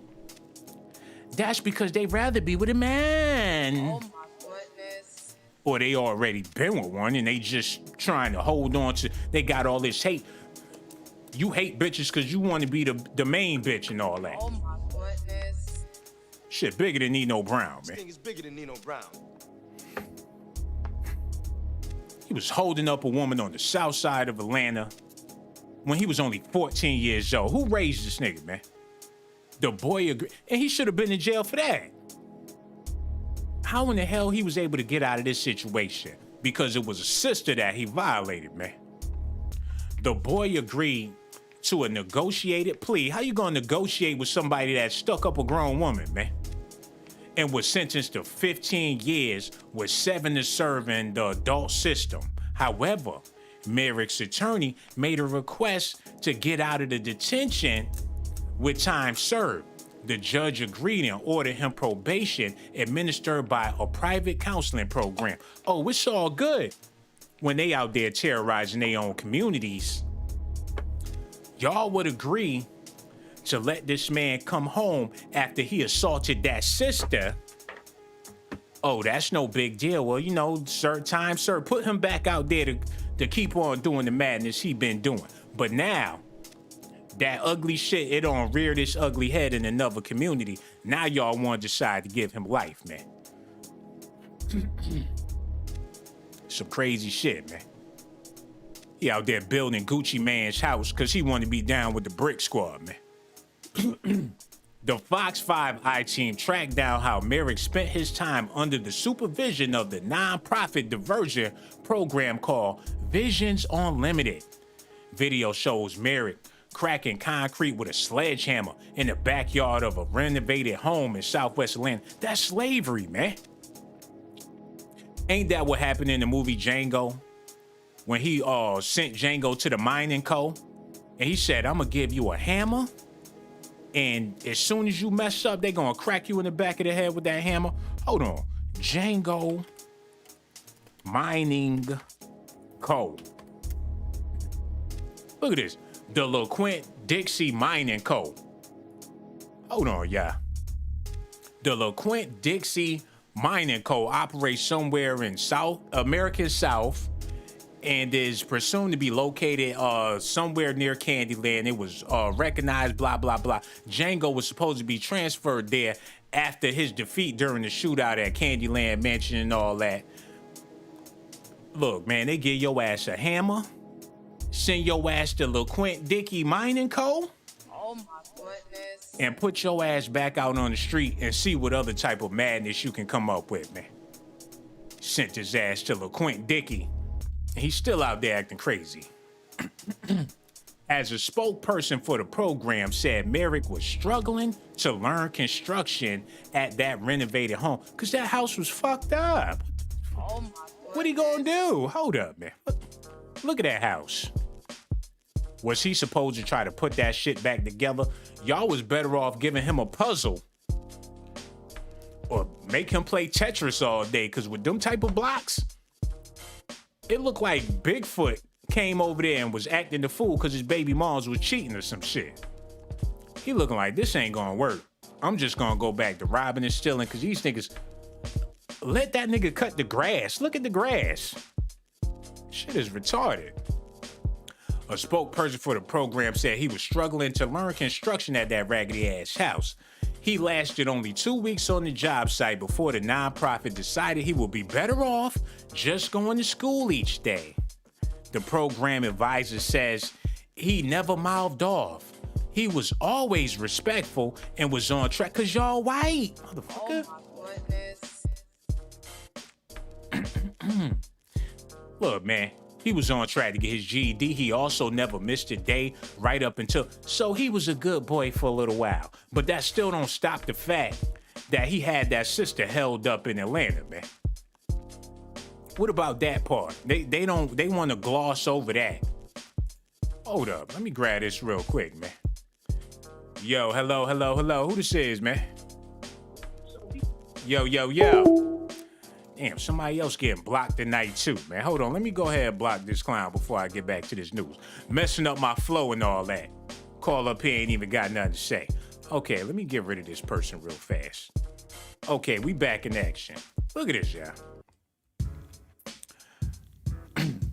that's because they rather be with a man.
Oh my goodness.
Or they already been with one and they just trying to hold on to, they got all this hate. You hate bitches because you want to be the main bitch and all that.
Oh my goodness.
Shit bigger than Nino Brown,
This
man.
thing is bigger than Nino Brown.
He was holding up a woman on the south side of Atlanta when he was only 14 years old. Who raised this nigga, man? The boy agreed, and he should have been in jail for that. How in the hell he was able to get out of this situation? Because it was a sister that he violated, man. The boy agreed to a negotiated plea. How you gonna negotiate with somebody that stuck up a grown woman, man? And was sentenced to 15 years with 7 to serve in the adult system. However, Merrick's attorney made a request to get out of the detention with time served. The judge agreed and ordered him probation administered by a private counseling program. Oh, it's all good when they out there terrorizing their own communities. Y'all would agree to let this man come home after he assaulted that sister. Oh, that's no big deal. Well, you know, time served. Put him back out there to keep on doing the madness he been doing. But now, that ugly shit, it don't rear this ugly head in another community. Now y'all want to decide to give him life, man. Some crazy shit, man. He out there building Gucci Mane's house because he wanted to be down with the Brick Squad, man. The Fox 5 I-Team tracked down how Merrick spent his time under the supervision of the non-profit diversion program called Visions Unlimited. Video shows Merrick cracking concrete with a sledgehammer in the backyard of a renovated home in Southwest Atlanta. That's slavery, man. Ain't that what happened in the movie Django? When he sent Django to the mining co. And he said, I'm gonna give you a hammer. And as soon as you mess up, they gonna crack you in the back of the head with that hammer. Hold on. Django Mining Co. Look at this. The LaQuint Dixie Mining Co. Hold on, y'all. The LaQuint Dixie Mining Co. operates somewhere in South American South and is presumed to be located somewhere near Candyland. It was recognized, blah, blah, blah. Django was supposed to be transferred there after his defeat during the shootout at Candyland Mansion and all that. Look, man, they give your ass a hammer, send your ass to LaQuint Dickey Mining Co.
Oh my goodness.
and put your ass back out on the street and see what other type of madness you can come up with, man. Sent his ass to LaQuint Dickey. He's still out there acting crazy. As a spokesperson for the program said, Merrick was struggling to learn construction at that renovated home because that house was fucked up.
Oh my goodness.
What he gonna do? Hold up, man. Look at that house. Was he supposed to try to put that shit back together? Y'all was better off giving him a puzzle or make him play Tetris all day, because with them type of blocks, it looked like Bigfoot came over there and was acting the fool because his baby moms was cheating or some shit. He looking like this ain't gonna work. I'm just gonna go back to robbing and stealing because these niggas, let that nigga cut the grass. Look at the grass. Shit is retarded. A spokesperson for the program said he was struggling to learn construction at that raggedy ass house. He lasted only 2 weeks on the job site before the nonprofit decided he would be better off just going to school each day. The program advisor says he never mouthed off. He was always respectful and was on track because y'all white, motherfucker.
Oh my goodness.
Look, man, he was on track to get his GED. He also never missed a day right up until, so he was a good boy for a little while. But that still don't stop the fact that he had that sister held up in Atlanta, man. What about that part? They want to gloss over that. Hold up, let me grab this real quick, man. Yo, hello. Who this is, man? Yo. Damn, somebody else getting blocked tonight too, man. Hold on, let me go ahead and block this clown before I get back to this news. Messing up my flow and all that. Call up here ain't even got nothing to say. Okay, let me get rid of this person real fast. Okay, we back in action. Look at this, y'all.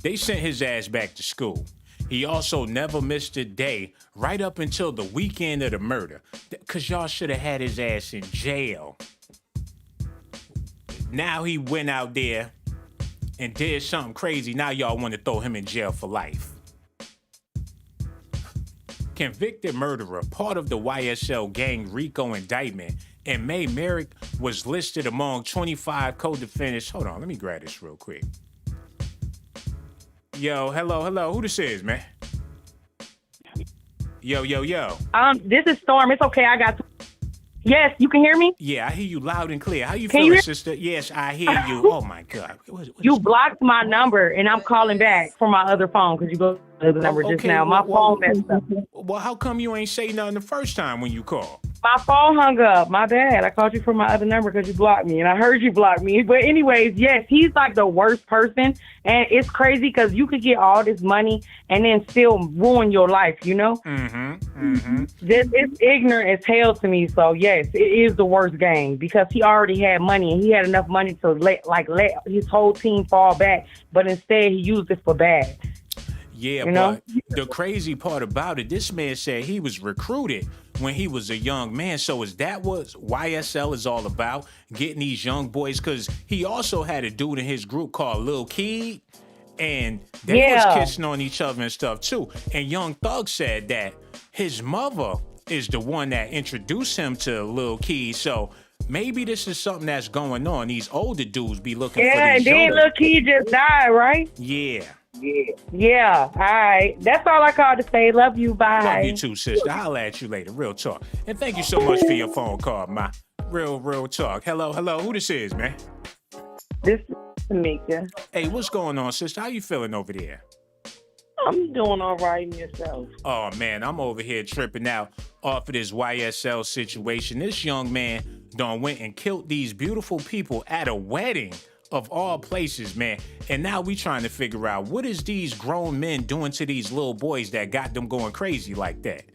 They sent his ass back to school. He also never missed a day right up until the weekend of the murder. Cause y'all should have had his ass in jail. Now he went out there and did something crazy. Now y'all want to throw him in jail for life. Convicted murderer, part of the YSL gang RICO indictment, in May, Merrick was listed among 25 co-defendants. Hold on, let me grab this real quick. Yo, hello. Who this is, man? Yo.
This is Storm. It's okay. I got. Yes, you can hear me?
Yeah, I hear you loud and clear. How you feeling, sister? Yes, I hear you. Oh, my God.
You blocked my number, and I'm calling back from my other phone because you go to the other number just now. My phone messed up.
Well, how come you ain't say nothing the first time when you called?
My phone hung up. My bad. I called you from my other number because you blocked me, and I heard you block me. But anyways, yes, he's like the worst person, and it's crazy because you could get all this money and then still ruin your life, you know? It's ignorant as hell to me. So yes, it is the worst game because he already had money, and he had enough money to let his whole team fall back, but instead he used it for bad.
Yeah, but the crazy part about it, this man said he was recruited when he was a young man. So is that what YSL is all about? Getting these young boys? Because he also had a dude in his group called Lil Kid, and they was kissing on each other and stuff too. And Young Thug said that his mother is the one that introduced him to Lil Kid. So maybe this is something that's going on. These older dudes be looking for these
and then
younger...
Lil Kid just died, right? Yeah. All right. That's all I called to say. Love you. Bye.
Love you too, sister. I'll at you later. Real talk. And thank you so much for your phone call, ma. Real talk. Hello. Who this is, man?
This is Tamika.
Hey, what's going on, sister? How you feeling over there?
I'm doing all right myself.
Oh, man, I'm over here tripping out off of this YSL situation. This young man done went and killed these beautiful people at a wedding. Of all places, man. And now we trying to figure out what is these grown men doing to these little boys that got them going crazy like that?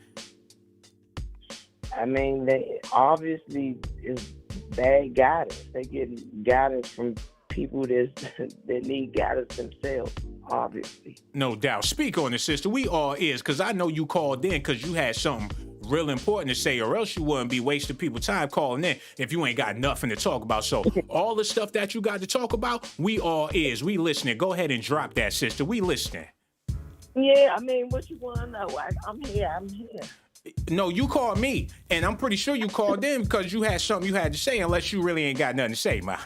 I mean, they obviously is bad guidance. They get guidance from people that need guidance themselves, obviously.
No doubt. Speak on it, sister. We all is, because I know you called in because you had something real important to say, or else you wouldn't be wasting people's time calling in if you ain't got nothing to talk about. So all the stuff that you got to talk about, we all is. We listening. Go ahead and drop that, sister. We listening.
Yeah, I mean, what you want to know? I'm here.
No, you called me, and I'm pretty sure you called in because you had something you had to say, unless you really ain't got nothing to say, ma.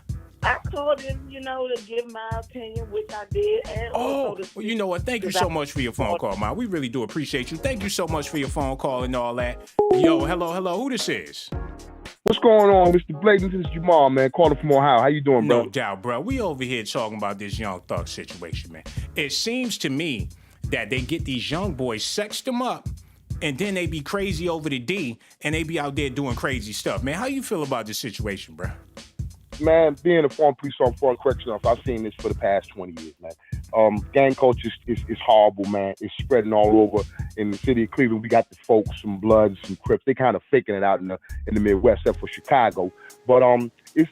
I called him, to give my opinion, which I did. And
well, you know what? Thank you so much for your phone call, ma. We really do appreciate you. Thank you so much for your phone call and all that. Yo, hello. Who this is?
What's going on, Mr. Blatant? This is Jamal, man, calling from Ohio. How you doing, bro?
No doubt, bro. We over here talking about this Young Thug situation, man. It seems to me that they get these young boys, sex them up, and then they be crazy over the D, and they be out there doing crazy stuff. Man, how you feel about this situation, bro?
Man, being a former police officer, foreign correctional officer, I've seen this for the past 20 years, man. Gang culture is horrible, man. It's spreading all over. In the city of Cleveland, we got the folks, some Bloods, some Crips. They kind of faking it out in the Midwest, except for Chicago. But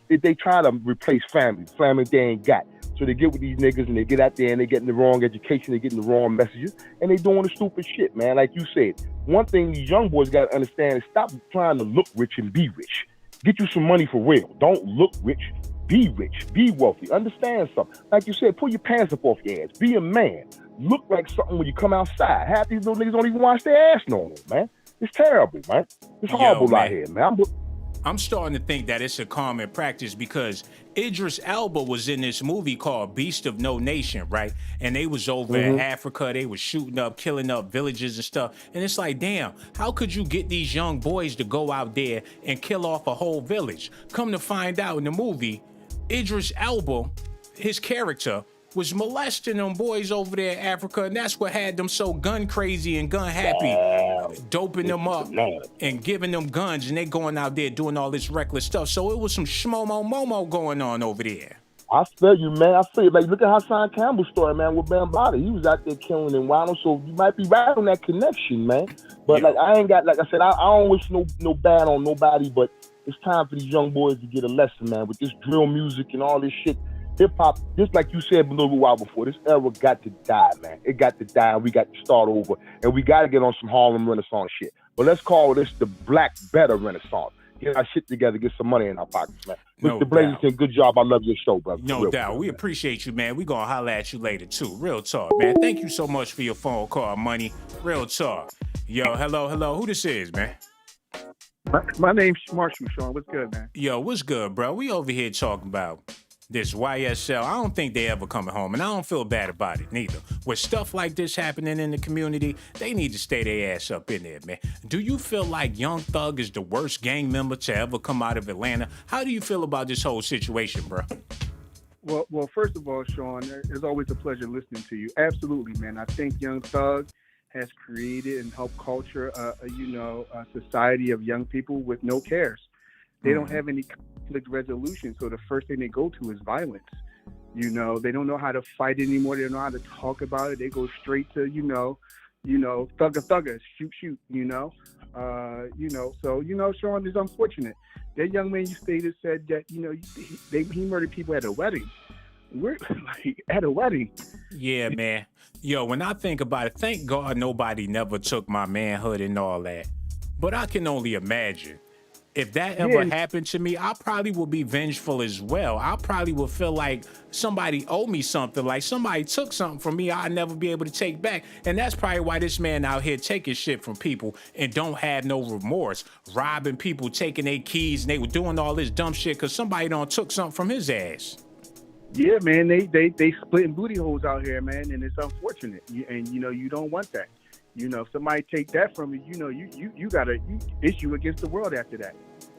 they try to replace family they ain't got. So they get with these niggas and they get out there and they getting the wrong education, they getting the wrong messages, and they doing the stupid shit, man. Like you said, one thing these young boys got to understand is stop trying to look rich and be rich. Get you some money for real. Don't look rich, be wealthy. Understand something. Like you said, pull your pants up off your ass. Be a man. Look like something when you come outside. Half these little niggas don't even wash their ass no more, man. It's terrible, man. It's horrible out here, man.
I'm starting to think that it's a common practice because Idris Elba was in this movie called Beast of No Nation, right? And they was over in Africa. They was shooting up, killing up villages and stuff. And it's like, damn, how could you get these young boys to go out there and kill off a whole village? Come to find out in the movie, Idris Elba, his character, was molesting them boys over there in Africa, and that's what had them so gun crazy and gun happy, doping them up and giving them guns, and they going out there doing all this reckless stuff. So it was some schmomo-momo going on over there.
I feel you, man. I feel you. Like, look at Hassan Campbell's story, man, with Bambaataa. He was out there killing and wilding, so you might be right on that connection, man. But, like I said, I don't wish no bad on nobody, but it's time for these young boys to get a lesson, man, with this drill music and all this shit. Hip-hop, just like you said a little while before, this era got to die, man. It got to die, and we got to start over. And we got to get on some Harlem Renaissance shit. But let's call this the Black Better Renaissance. Get our shit together, get some money in our pockets, man. Mr. Blazington, good job. I love your show, brother.
No doubt. We appreciate you, man. We gonna holler at you later, too. Real talk, man. Thank you so much for your phone call, Money. Real talk. Yo, hello. Who this is, man?
My name's Marshall, Sean. What's good, man?
Yo, what's good, bro? We over here talking about this YSL. I don't think they ever coming home, and I don't feel bad about it neither. With stuff like this happening in the community, they need to stay their ass up in there, man. Do you feel like Young Thug is the worst gang member to ever come out of Atlanta? How do you feel about this whole situation, bro?
Well, first of all, Sean, it's always a pleasure listening to you. Absolutely, man. I think Young Thug has created and helped culture, a society of young people with no cares. They don't have any conflict resolution, so the first thing they go to is violence. They don't know how to fight anymore. They don't know how to talk about it. They go straight to, thugger, shoot. So, Sean, it's unfortunate. That young man you stated said that, he murdered people at a wedding. We're like at a wedding.
Yeah, man. Yo, when I think about it, thank God nobody never took my manhood and all that. But I can only imagine. If that ever happened to me, I probably would be vengeful as well. I probably would feel like somebody owed me something, like somebody took something from me I'd never be able to take back. And that's probably why this man out here taking shit from people and don't have no remorse, robbing people, taking their keys, and they were doing all this dumb shit because somebody done took something from his ass.
Yeah, man, they splitting booty holes out here, man, and it's unfortunate. And you don't want that. If somebody take that from you, you gotta issue against the world after that.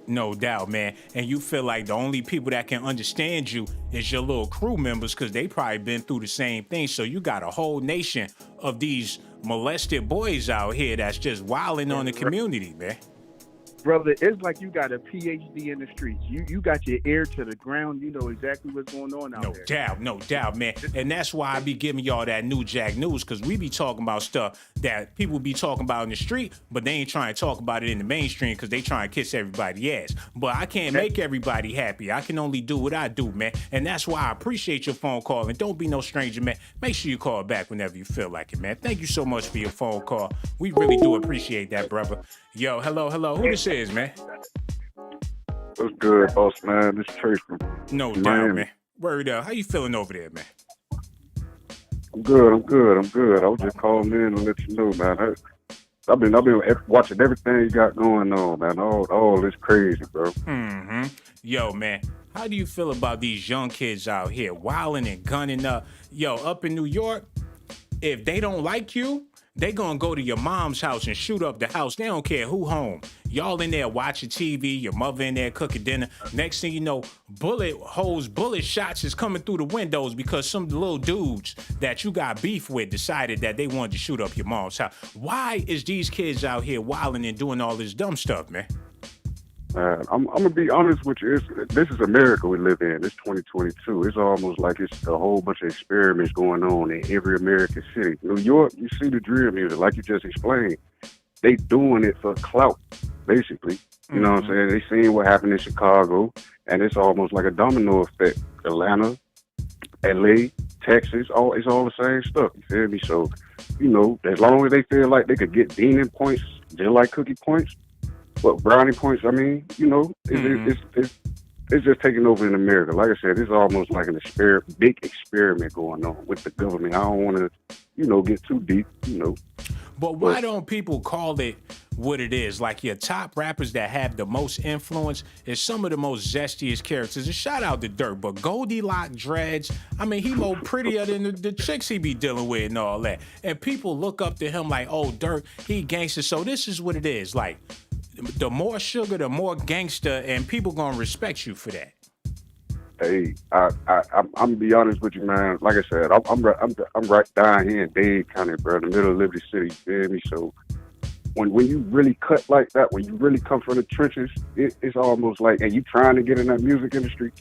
No doubt, man. And you feel like the only people that can understand you is your little crew members because they probably been through the same thing. So you got a whole nation of these molested boys out here that's just wilding on the community, man.
brother, it's like you got a PhD in the streets. You got your ear to the ground. You know exactly what's going on out there.
No doubt, man. And that's why I be giving y'all that New Jack News, because we be talking about stuff that people be talking about in the street, but they ain't trying to talk about it in the mainstream because they trying to kiss everybody's ass. But I can't make everybody happy. I can only do what I do, man. And that's why I appreciate your phone call. And don't be no stranger, man. Make sure you call back whenever you feel like it, man. Thank you so much for your phone call. We really do appreciate that, brother. Yo, hello. Who this is, man?
What's good, boss man? This is Trace from
No doubt,
Miami.
man. Word up. How you feeling over there, man?
I'm good. I was just calling in to let you know, man. I've been watching everything you got going on, man. All this crazy, bro.
Mm-hmm. Yo, man, how do you feel about these young kids out here wilding and gunning up? Yo, up in New York, if they don't like you, they gonna go to your mom's house and shoot up the house. They don't care who home. Y'all in there watching TV, your mother in there cooking dinner. Next thing you know, bullet shots is coming through the windows because some little dudes that you got beef with decided that they wanted to shoot up your mom's house. Why is these kids out here wilding and doing all this dumb stuff, man?
I'm gonna be honest with you. This is America we live in. It's 2022. It's almost like it's a whole bunch of experiments going on in every American city. New York, you see the drill music, like you just explained. They doing it for clout, basically. You know what I'm saying? They seen what happened in Chicago, and it's almost like a domino effect. Atlanta, LA, Texas, it's all the same stuff. You feel me? So, you know, as long as they feel like they could get Demon points, they like cookie points. But brownie points, I mean, you know, it's just taking over in America. Like I said, it's almost like big experiment going on with the government. I don't want to, you know, get too deep, you know.
But why don't people call it what it is? Like your top rappers that have the most influence is some of the most zestiest characters. And shout out to Dirt, but Goldilocks dreads, I mean, he more prettier than the chicks he be dealing with and all that. And people look up to him like, oh, Dirt, he gangster. So this is what it is. Like, the more sugar, the more gangster, and people gonna respect you for that.
Hey, I'm gonna be honest with you, man. Like I said, I'm right down here in Dade County, bro, in the middle of Liberty City. You feel me? So when you really cut like that, when you really come from the trenches, it's almost like, and you trying to get in that music industry.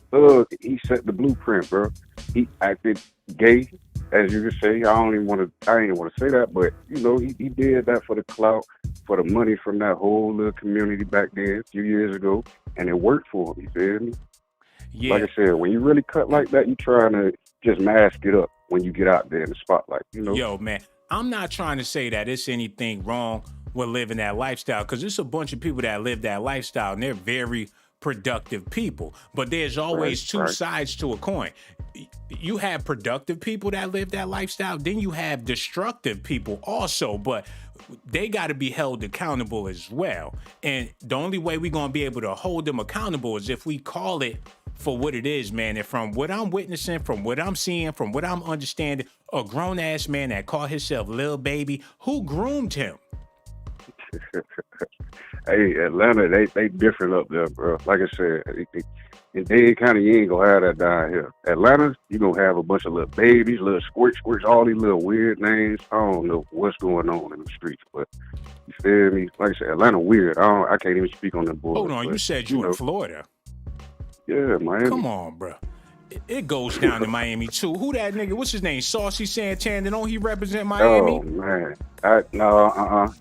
He set the blueprint, bro. He acted gay, as you could say. I ain't want to say that, but you know, he did that for the clout, for the money from that whole little community back then a few years ago, and it worked for him. You feel me?
Yeah.
Like I said, when you really cut like that, you trying to just mask it up when you get out there in the spotlight, you know?
Yo, man, I'm not trying to say that it's anything wrong with living that lifestyle, because there's a bunch of people that live that lifestyle, and they're very productive people. But there's always two sides to a coin. You have productive people that live that lifestyle, then you have destructive people also, but they got to be held accountable as well. And the only way we're going to be able to hold them accountable is if we call it for what it is, man. And from what I'm witnessing, from what I'm seeing, from what I'm understanding, a grown-ass man that called himself Lil Baby, who groomed him?
Hey, Atlanta, they different up there, bro. Like I said, in Dade County, you ain't gonna have that down here. Atlanta, you gonna have a bunch of little babies, little squirts, all these little weird names. I don't know what's going on in the streets, but you feel me? Like I said, Atlanta weird. I can't even speak on the board.
Hold on, you said you in Florida.
Yeah, Miami.
Come on, bro. It goes down to Miami too. Who that nigga? What's his name? Saucy Santana. Don't he represent Miami?
Oh man,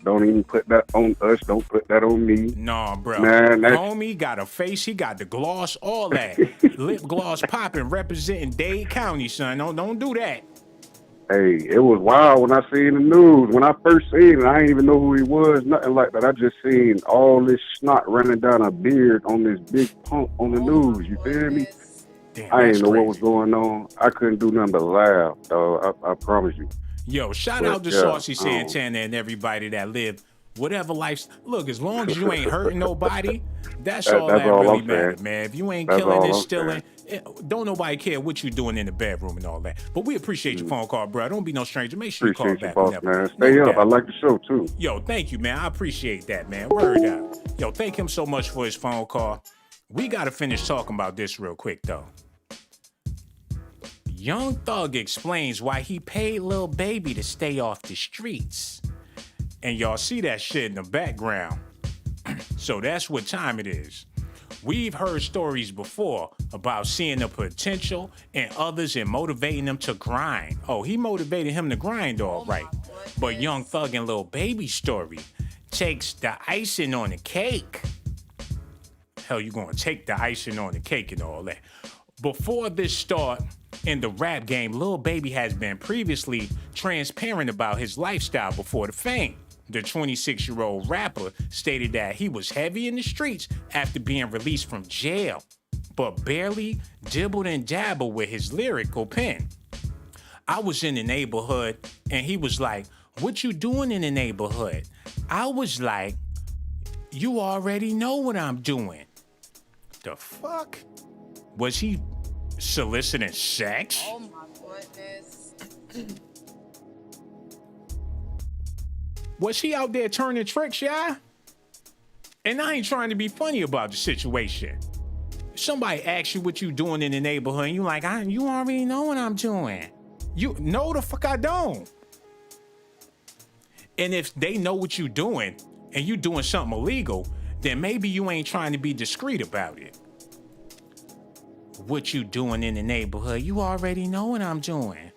don't even put that on us. Don't put that on me.
Nah, bro.
Man,
homie got a face. He got the gloss, all that. Lip gloss popping, representing Dade County, son. Don't do that.
Hey, it was wild when I seen the news. When I first seen it, I didn't even know who he was, nothing like that. I just seen all this snot running down a beard on this big pump on the news. You feel me?
Damn,
I didn't know what was going on. I couldn't do nothing but laugh, dog. I promise you.
Yo, shout out to Saucy Santana and everybody that live whatever life. Look, as long as you ain't hurting nobody, that's all that really matters, man. If you ain't killing and stealing, don't nobody care what you doing in the bedroom and all that. But we appreciate your phone call, bro. Don't be no stranger. Make sure you call back.
Boss, man. Stay up. I like the show, too.
Yo, thank you, man. I appreciate that, man. Word out. Yo, thank him so much for his phone call. We got to finish talking about this real quick, though. Young Thug explains why he paid Lil Baby to stay off the streets. And y'all see that shit in the background. So that's what time it is. We've heard stories before about seeing the potential in others and motivating them to grind. Oh, he motivated him to grind, all right. But Young Thug and Lil Baby's story takes the icing on the cake. Hell, you gonna take the icing on the cake and all that. Before this start in the rap game, Lil Baby has been previously transparent about his lifestyle before the fame. The 26-year-old rapper stated that he was heavy in the streets after being released from jail, but barely dibbled and dabbled with his lyrical pen. I was in the neighborhood, and he was like, "What you doing in the neighborhood?" I was like, "You already know what I'm doing." The fuck? Was he soliciting sex?
Oh my goodness.
Was he out there turning tricks, yeah? And I ain't trying to be funny about the situation. Somebody asks you what you doing in the neighborhood, and you like, you already know what I'm doing. You know the fuck I don't. And if they know what you doing, and you doing something illegal, then maybe you ain't trying to be discreet about it. What you doing in the neighborhood? You already know what I'm doing.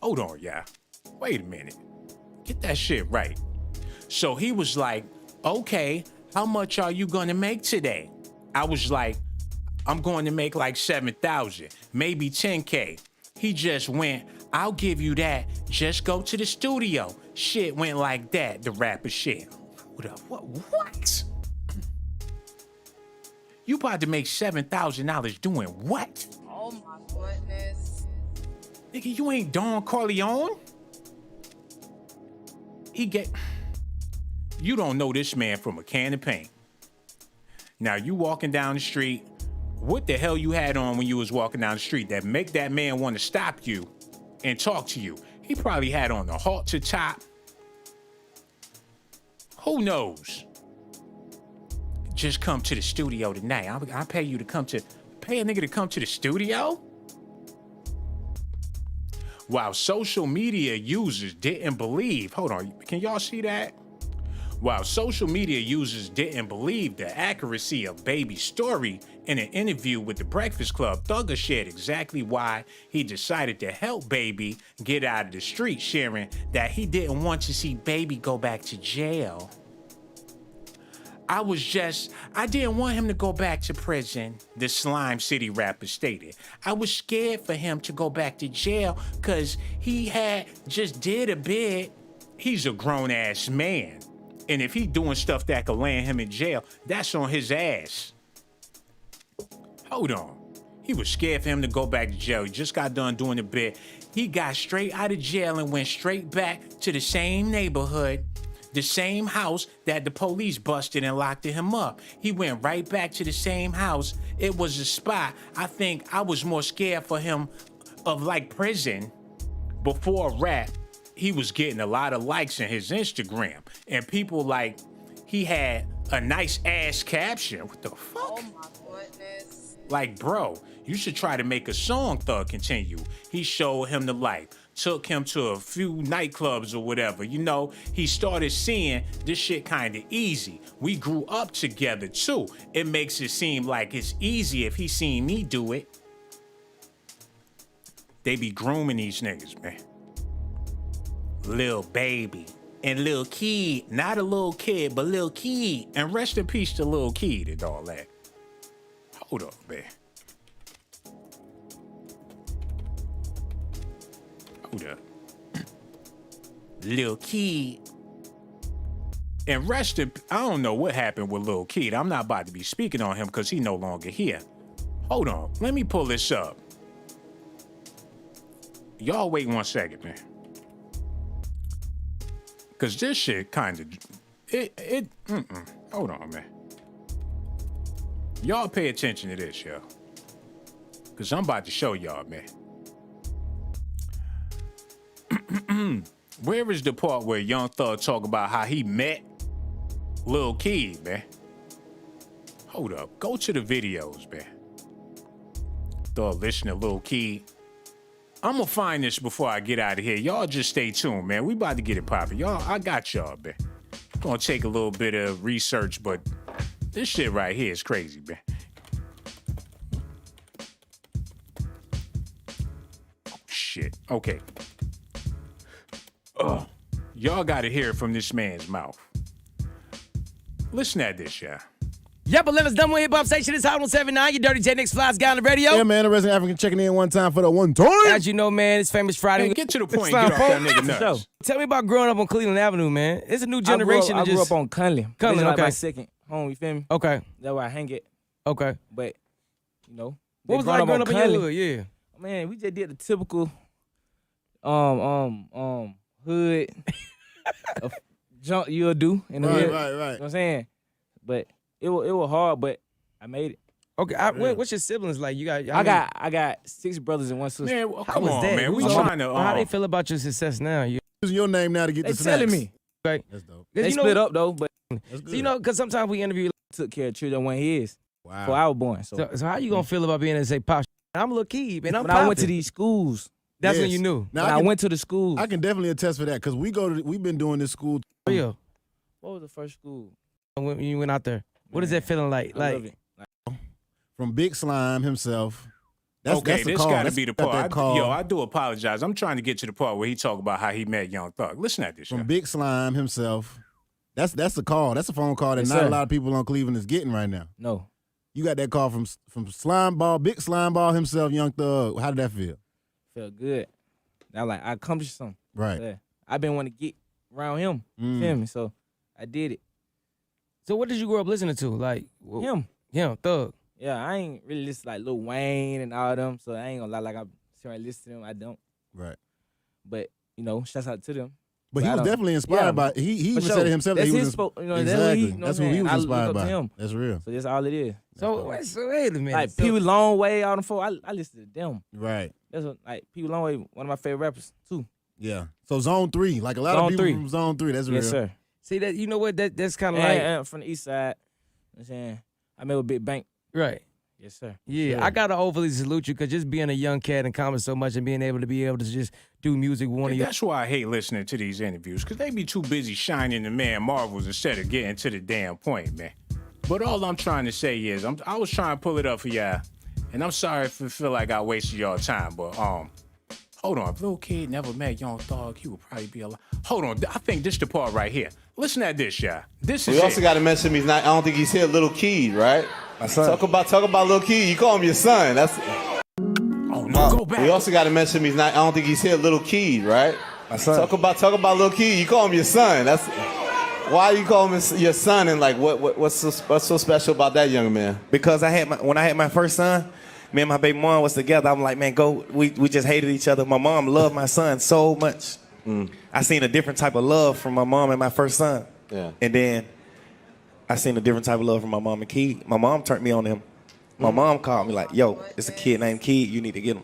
Hold on, yeah. Wait a minute. Get that shit right. So he was like, "Okay, how much are you gonna make today?" I was like, "I'm going to make like 7,000, maybe 10K. He just went, "I'll give you that. Just go to the studio." Shit went like that, the rapper shit. Hold up, what? You about to make $7,000 doing what?
Oh my goodness.
Nigga, you ain't Don Corleone. You don't know this man from a can of paint. Now you walking down the street, what the hell you had on when you was walking down the street that make that man want to stop you and talk to you? He probably had on a halter top. Who knows? Just come to the studio tonight. I'll pay you to pay a nigga to come to the studio? While social media users didn't believe, hold on, can y'all see that? While social media users didn't believe the accuracy of Baby's story, in an interview with The Breakfast Club, Thugger shared exactly why he decided to help Baby get out of the street, sharing that he didn't want to see Baby go back to jail. I didn't want him to go back to prison, the Slime City rapper stated. I was scared for him to go back to jail because he had just did a bit. He's a grown-ass man. And if he doing stuff that could land him in jail, that's on his ass. Hold on. He was scared for him to go back to jail. He just got done doing a bit. He got straight out of jail and went straight back to the same neighborhood, the same house that the police busted and locked him up. He went right back to the same house. It was a spot. I think I was more scared for him of like prison. Before rap, he was getting a lot of likes in his Instagram. And people like, he had a nice ass caption. What the fuck?
Oh my goodness.
Like, bro, you should try to make a song, Thug Continue. He showed him the light. Took him to a few nightclubs or whatever. You know, he started seeing this shit kind of easy. We grew up together too. It makes it seem like it's easy if he seen me do it. They be grooming these niggas, man. Lil Baby and Lil Kid, not a little kid, but Lil Kid. And rest in peace to Lil Kid and all that. Hold up, man. Hold up. Lil Kid. And rest in, I don't know what happened with Lil Kid. I'm not about to be speaking on him because he no longer here. Hold on, let me pull this up. Y'all wait 1 second, man. Cause this shit kind of, hold on, man. Y'all pay attention to this, yo. Cause I'm about to show y'all, man. Where is the part where Young Thug talk about how he met Lil Kid, man? Hold up, go to the videos, man. Thug listen to Lil Kid. I'm gonna find this before I get out of here. Y'all just stay tuned, man. We about to get it poppin'. Y'all, I got y'all, man. Gonna take a little bit of research, but this shit right here is crazy, man. Oh, shit. Okay. Y'all gotta hear it from this man's mouth. Listen at this, y'all.
Yep, 11's number one hip-hop station is Hot 107.9. Your Dirty J Next Flies guy on the radio.
Yeah, man, the resident African checking in one time for the one time.
As you know, man, it's Famous Friday.
Hey, get to the point and get off that nigga nuts.
Tell me about growing up on Cleveland Avenue, man. It's a new generation.
I grew up on Cunley.
Cunley,
This is like
okay.
my second home, you feel me?
Okay.
That's where I hang it.
Okay.
But, you know.
What was it like growing up in your hood? Yeah.
Man, we just did the typical hood of junk you'll do in the hood.
Right.
You know what I'm saying? But it was hard, but I made it.
Okay, what's your siblings like? You got?
I got 6 brothers and 1 sister.
Man,
How
come
was
on,
that?
man. We
Who's
trying to.
How they feel about your success now? You
Using your name now to get
They
the snacks.
telling me.
okay?
That's dope.
They split up though, but
That's good.
you know, because sometimes we interview took care of children when he is.
Wow.
Before I was born. So
So how you gonna feel about being able to say, "Pop, I'm a little kid, and I'm
when I went to
popping."
these schools,
That's when
Yes.
you knew.
Now,
when I went to the schools.
I can definitely attest for that because we've been doing this school.
Real.
What was the first school?
When you went out there, what is that feeling like?
I love it.
From Big Slime himself. That's
Okay,
the
this
call.
got to
That's
be the
got
part.
that call.
I do apologize. I'm trying to get to the part where he talk about how he met Young Thug. Listen at this.
From
y'all.
Big Slime himself. That's the call. That's a phone call that
Yes,
not
sir.
a lot of people on Cleveland is getting right now.
No.
You got that call from Slime Ball, Big Slime Ball himself, Young Thug. How did that feel?
Felt good. I I accomplished something.
Right.
Yeah. I've been wanting to get around him. Feel me? So I did it.
So what did you grow up listening to? Like
Him.
Thug.
Yeah, I ain't really listen to like Lil Wayne and all them, so I ain't gonna lie like I'm trying to listen to them. I don't.
Right.
But, you know, shouts out to them.
But he
I
was
don't-
definitely inspired
Yeah,
by he
for
even
sure.
said it himself that
That's
he
his
was
spo- you know, that's
exactly.
what he, you know
That's
what
what he
I'm
was
saying? I
inspired
look up
by.
to him.
That's real.
So that's all it is.
So wait a minute.
Like
So-
Pee Wee Long Way, all them folks, I listen to them.
Right.
That's what, like Pee Wee Long Way, one of my favorite rappers too.
Yeah. So Zone 3, like a lot
Zone
of people
3.
from Zone 3, that's real.
Yes, sir.
See that? You know what? That's kind of
And,
like
and from the east side, you know what I'm saying? I met with Big Bank.
right.
Yes, sir.
Yeah,
Sure.
I gotta overly salute you because just being a young cat and comedy so much and being able to just do music with one of your
That's why I hate listening to these interviews, because they be too busy shining the man marvels instead of getting to the damn point, man. But all I'm trying to say is, I was trying to pull it up for y'all, and I'm sorry if it feel like I wasted y'all time, but hold on. If little kid never met Young Thug, he would probably be alive. Hold on. I think this the part right here. Listen at this, y'all. This is
We also
it.
got to mention he's not. I don't think he's here. Little Kid, right? My son. Talk about Little Kid. You call him your son. That's.
Oh no, go back.
We also got to mention he's not. I don't think he's here. Little Kid, right? My son. Talk about Little Kid. You call him your son. That's. Why you call him your son? And like, what's so special about that young man?
Because when I had my first son, me and my baby mom was together. I'm like, man, go. We just hated each other. My mom loved my son so much. I seen a different type of love from my mom and my first son.
Yeah.
And then I seen a different type of love from my mom and Key. My mom turned me on him. My mom called me like, yo, it's a kid named Key. You need to get him.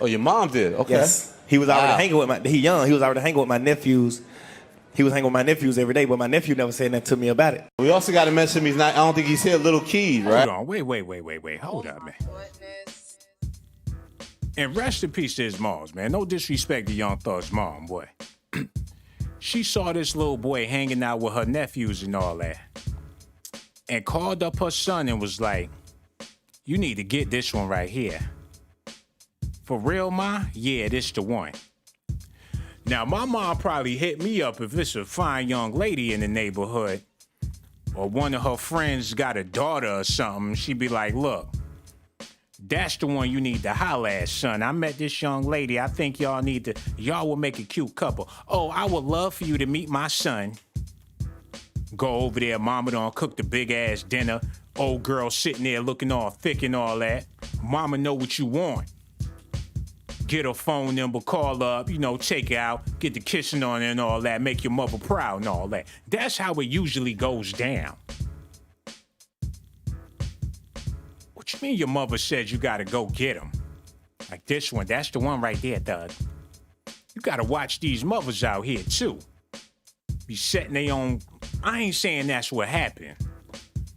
Oh, your mom did. Okay.
Yes. He was already hanging with he young. He was already hanging with my nephews. He was hanging with my nephews every day, but my nephew never said nothing to me about it.
We also got to mention he's not. I don't think he's here. Little Kid, right?
Hold on. Wait. Hold up, man. And rest in peace to his moms, man. No disrespect to Young Thug's mom, boy. She saw this little boy hanging out with her nephews and all that, and called up her son and was like, you need to get this one right here. For real, Ma? Yeah, this the one. Now, my mom probably hit me up if it's a fine young lady in the neighborhood, or one of her friends got a daughter or something. She'd be like, look, that's the one you need to holler at, son. I met this young lady. I think y'all will make a cute couple. Oh, I would love for you to meet my son. Go over there, mama done cook the big ass dinner. Old girl sitting there looking all thick and all that. Mama know what you want. Get her phone number, call her up, take her out, get the kissing on her and all that, make your mother proud and all that. That's how it usually goes down. What you mean your mother said you gotta go get him? Like this one, that's the one right there, Thug. You gotta watch these mothers out here, too. Be setting their own... I ain't saying that's what happened.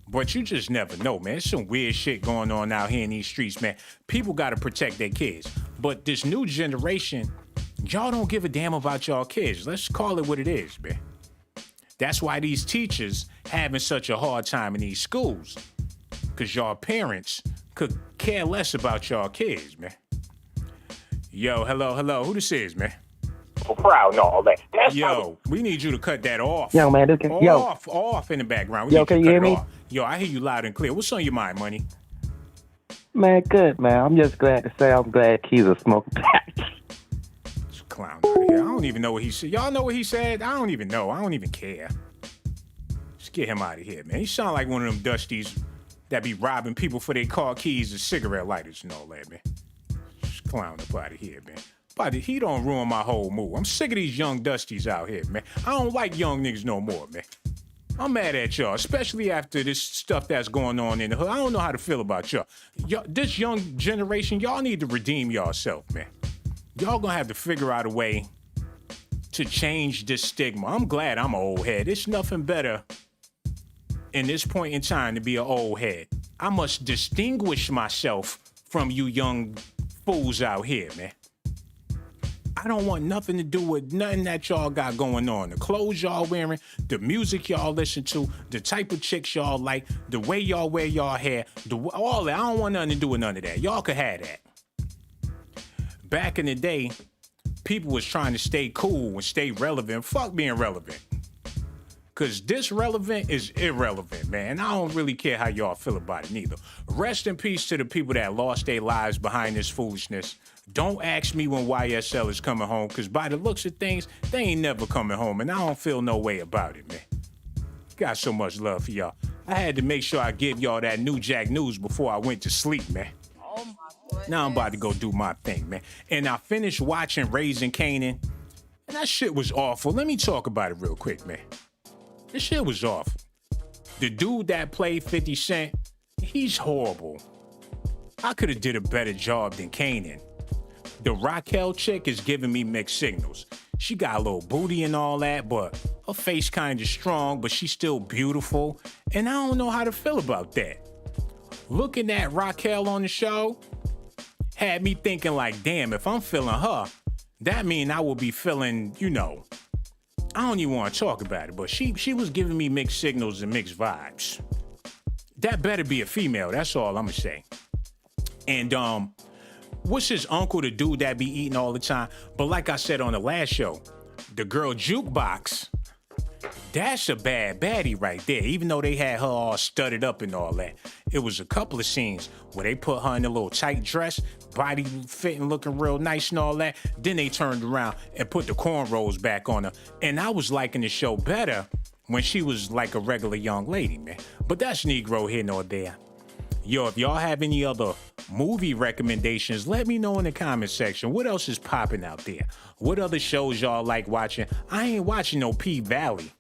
But you just never know, man. There's some weird shit going on out here in these streets, man. People gotta protect their kids. But this new generation, y'all don't give a damn about y'all kids. Let's call it what it is, man. That's why these teachers having such a hard time in these schools. Because y'all parents could care less about y'all kids, man. Yo, hello. Who this is, man?
So proud and all that.
Yo, we need you to cut that off.
Yo, man,
Off in the background.
Yo, can you hear me?
Off. Yo, I hear you loud and clear. What's on your mind, Money?
Man, good, man. I'm just glad to say I'm glad Keys are smoking back.
This clown out of here. I don't even know what he said. Y'all know what he said? I don't even know. I don't even care. Just get him out of here, man. He sound like one of them dusties that be robbing people for their car keys and cigarette lighters and all that, man. Just clown up out of here, man. But he don't ruin my whole mood. I'm sick of these young dusties out here, man. I don't like young niggas no more, man. I'm mad at y'all, especially after this stuff that's going on in the hood. I don't know how to feel about y'all. This young generation, y'all need to redeem yourself, man. Y'all gonna have to figure out a way to change this stigma. I'm glad I'm an old head. It's nothing better in this point in time to be an old head. I must distinguish myself from you young fools out here, man. I don't want nothing to do with nothing that y'all got going on. The clothes y'all wearing, the music y'all listen to, the type of chicks y'all like, the way y'all wear y'all hair, all that. I don't want nothing to do with none of that. Y'all could have that. Back in the day, people was trying to stay cool and stay relevant. Fuck being relevant. Because this relevant is irrelevant, man. I don't really care how y'all feel about it neither. Rest in peace to the people that lost their lives behind this foolishness. Don't ask me when YSL is coming home, because by the looks of things, they ain't never coming home, and I don't feel no way about it, man. Got so much love for y'all. I had to make sure I give y'all that New Jack news before I went to sleep, man.
Oh my goodness.
Now I'm about to go do my thing, man. And I finished watching Raising Kanan, and that shit was awful. Let me talk about it real quick, man. This shit was awful. The dude that played 50 Cent, he's horrible. I could have did a better job than Kanan. The Raquel chick is giving me mixed signals. She got a little booty and all that, but her face kind of strong, but she's still beautiful. And I don't know how to feel about that. Looking at Raquel on the show had me thinking like, damn, if I'm feeling her, that mean I will be feeling, I don't even want to talk about it, but she was giving me mixed signals and mixed vibes. That better be a female, that's all I'm gonna say. And what's his uncle, the dude that be eating all the time? But like I said on the last show, the girl Jukebox, that's a bad baddie right there. Even though they had her all studded up and all that. It was a couple of scenes where they put her in a little tight dress, body fitting, looking real nice and all that. Then they turned around and put the cornrows back on her. And I was liking the show better when she was like a regular young lady, man. But that's Negro here nor there. Yo, if y'all have any other movie recommendations, let me know in the comment section. What else is popping out there? What other shows y'all like watching? I ain't watching no P Valley.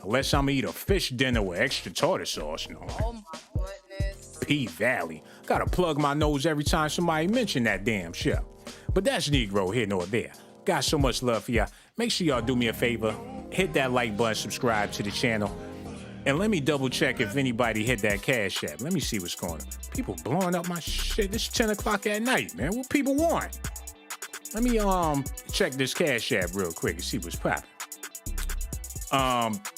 Unless I'm gonna eat a fish dinner with extra tartar sauce. No.
Oh my goodness.
P Valley. Gotta plug my nose every time somebody mention that damn show. But that's Negro here nor there. Got so much love for y'all. Make sure y'all do me a favor. Hit that like button, subscribe to the channel. And let me double check if anybody hit that Cash App. Let me see what's going on. People blowing up my shit. It's 10 o'clock at night, man. What people want? Let me check this Cash App real quick and see what's popping.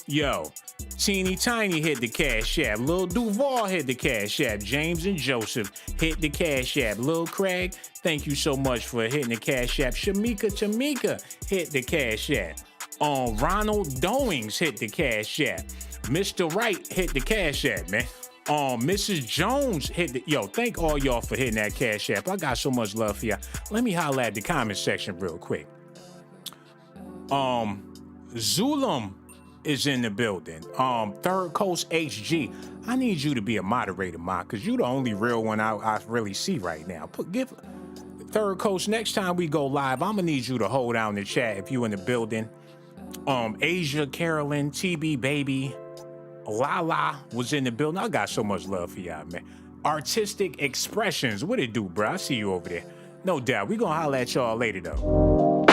Yo, Teeny Tiny hit the Cash App. Lil Duval hit the Cash App. James and Joseph hit the Cash App. Lil Craig, thank you so much for hitting the Cash App. Shamika Tamika hit the Cash App. Ronald Doings hit the Cash App. Mr. Wright hit the Cash App, man. Mrs. Jones hit the... Yo, thank all y'all for hitting that Cash App. I got so much love for y'all. Let me holler at the comment section real quick. Zulum is in the building. Third Coast HG. I need you to be a moderator, Ma, because you the only real one I really see right now. Give Third Coast, next time we go live, I'm gonna need you to hold down the chat if you in the building. Asia, Carolyn, TB Baby, Lala was in the building. I got so much love for y'all, man. Artistic Expressions. What it do, bro? I see you over there. No doubt. We gonna holler at y'all later, though.